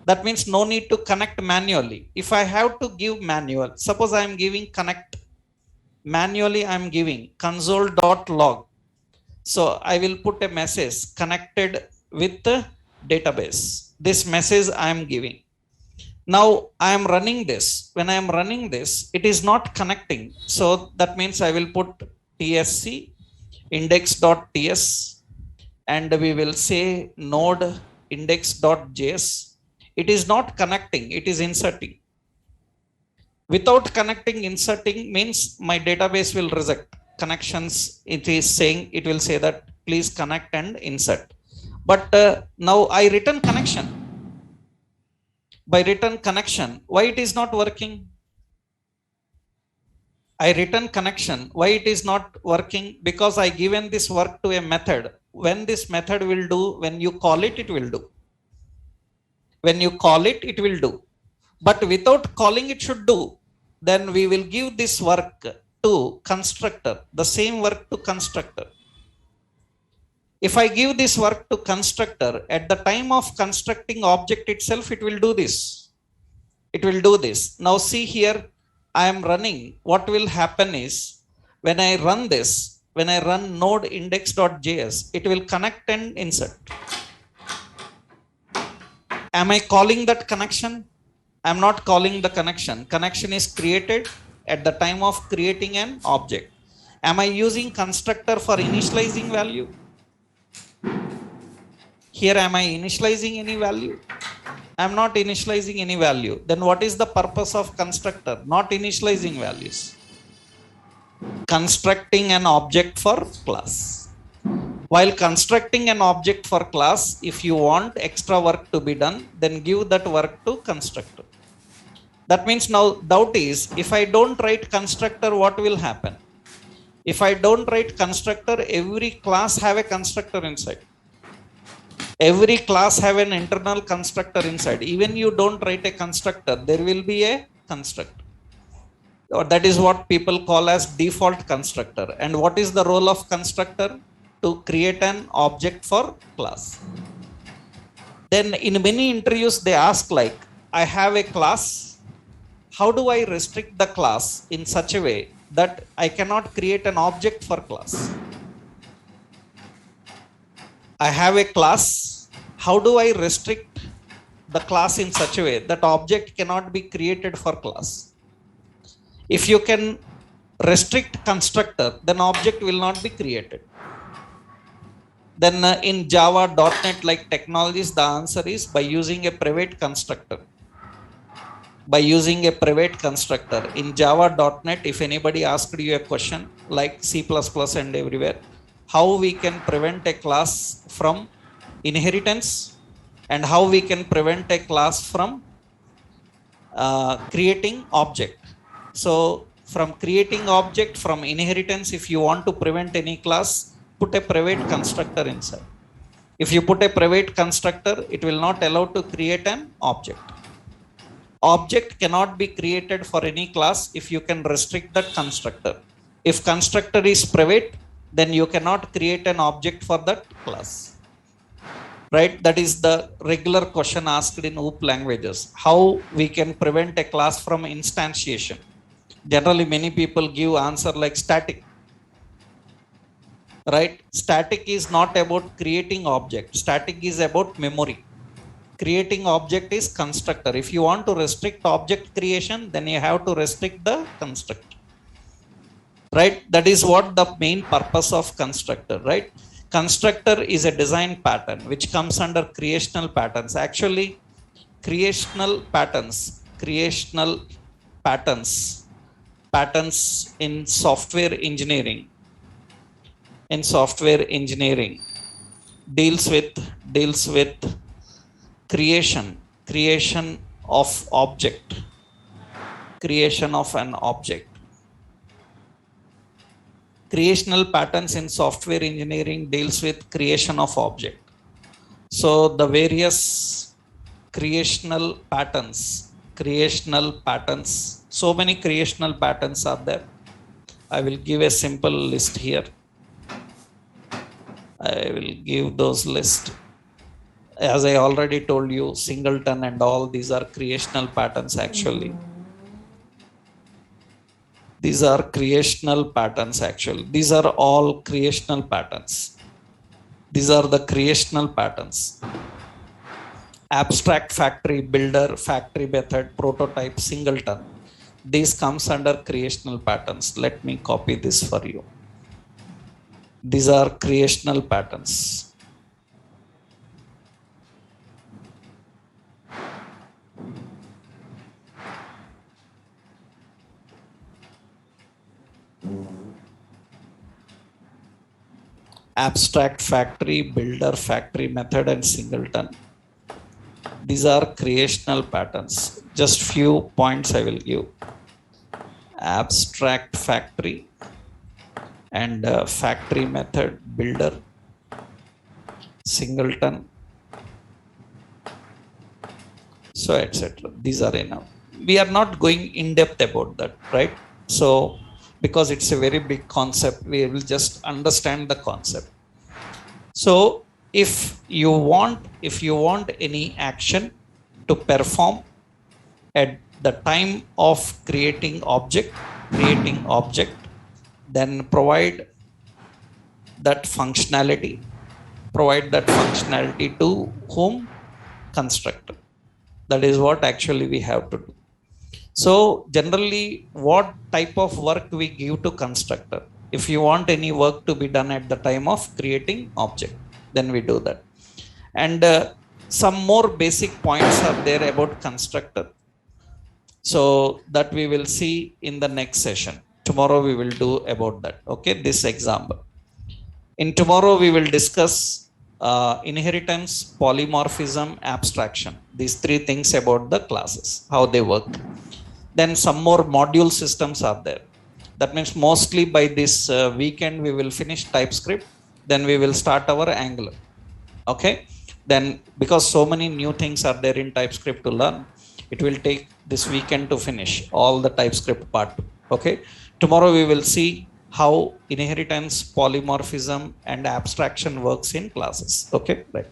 That means no need to connect manually. If I have to give manual, suppose I am giving connect, manually I am giving console.log. So I will put a message connected with the database. This message I am giving. Now I am running this. When I am running this, it is not connecting. So that means I will put tsc index.ts and we will say node index.js. It is not connecting, it is inserting. Without connecting, inserting means my database will reject connections. It is saying, it will say that please connect and insert. But now I return connection. By return connection, why it is not working? I return connection. Why it is not working? Because I given this work to a method. When this method will do, when you call it, it will do. When you call it, it will do. But without calling, it should do. Then we will give this work to constructor, the same work to constructor. If I give this work to constructor, at the time of constructing object itself, it will do this. It will do this. Now see here, I am running. What will happen is, when I run this, when I run node index.js, it will connect and insert. Am I calling that connection? I am not calling the connection. Connection is created at the time of creating an object. Am I using constructor for initializing value? Here, am I initializing any value? I am not initializing any value. Then what is the purpose of constructor? Not initializing values. Constructing an object for class. While constructing an object for class, if you want extra work to be done, then give that work to constructor. That means now doubt is, if I don't write constructor, what will happen? If I don't write constructor, every class have a constructor inside. Every class have an internal constructor inside. Even you don't write a constructor, there will be a constructor. Or that is what people call as default constructor. And what is the role of constructor? To create an object for class. Then in many interviews they ask like, I have a class, how do I restrict the class in such a way that I cannot create an object for class? I have a class, how do I restrict the class in such a way that object cannot be created for class? If you can restrict constructor, then object will not be created. Then in Java, .NET like technologies, the answer is by using a private constructor. By using a private constructor. In Java, .NET, if anybody asked you a question like C++ and everywhere, how we can prevent a class from inheritance and how we can prevent a class from creating object. So from creating object, from inheritance, if you want to prevent any class, put a private constructor inside. If you put a private constructor, it will not allow to create an object. Object cannot be created for any class if you can restrict that constructor. If constructor is private, then you cannot create an object for that class. Right? That is the regular question asked in OOP languages. How we can prevent a class from instantiation? Generally, many people give answer like static. Right? Static is not about creating object. Static is about memory. Creating object is constructor. If you want to restrict object creation, then you have to restrict the constructor. Right? That is what the main purpose of constructor. Right? Constructor is a design pattern which comes under creational patterns. Actually, creational patterns in software engineering. In software engineering deals with creation of object, creation of an object. Creational patterns in software engineering deals with creation of object. So the various creational patterns, so many creational patterns are there. I will give a simple list here. I will give those list. As I already told you, singleton and all these are creational patterns actually. These are creational patterns actually. These are all creational patterns. These are the creational patterns. Abstract, factory, builder, factory method, prototype, singleton. These comes under creational patterns. Let me copy this for you. These are creational patterns. Abstract, factory, builder, factory method and singleton. These are creational patterns. Just few points I will give. Abstract, factory and factory method, builder, singleton, so etc. These are enough. We are not going in depth about that, right? So because it's a very big concept, we will just understand the concept. So if you want any action to perform at the time of creating object, then provide that functionality to whom? Constructor. That is what actually we have to do. So generally, what type of work we give to constructor? If you want any work to be done at the time of creating object, then we do that. And some more basic points are there about constructor. So that we will see in the next session. Tomorrow we will do about that. Okay, this example. In tomorrow, we will discuss inheritance, polymorphism, abstraction. These three things about the classes, how they work. Then some more module systems are there. That means mostly by this weekend, we will finish TypeScript. Then we will start our Angular. Okay. Then because so many new things are there in TypeScript to learn, it will take this weekend to finish all the TypeScript part. Okay. Tomorrow we will see how inheritance, polymorphism, and abstraction works in classes. Okay. Right.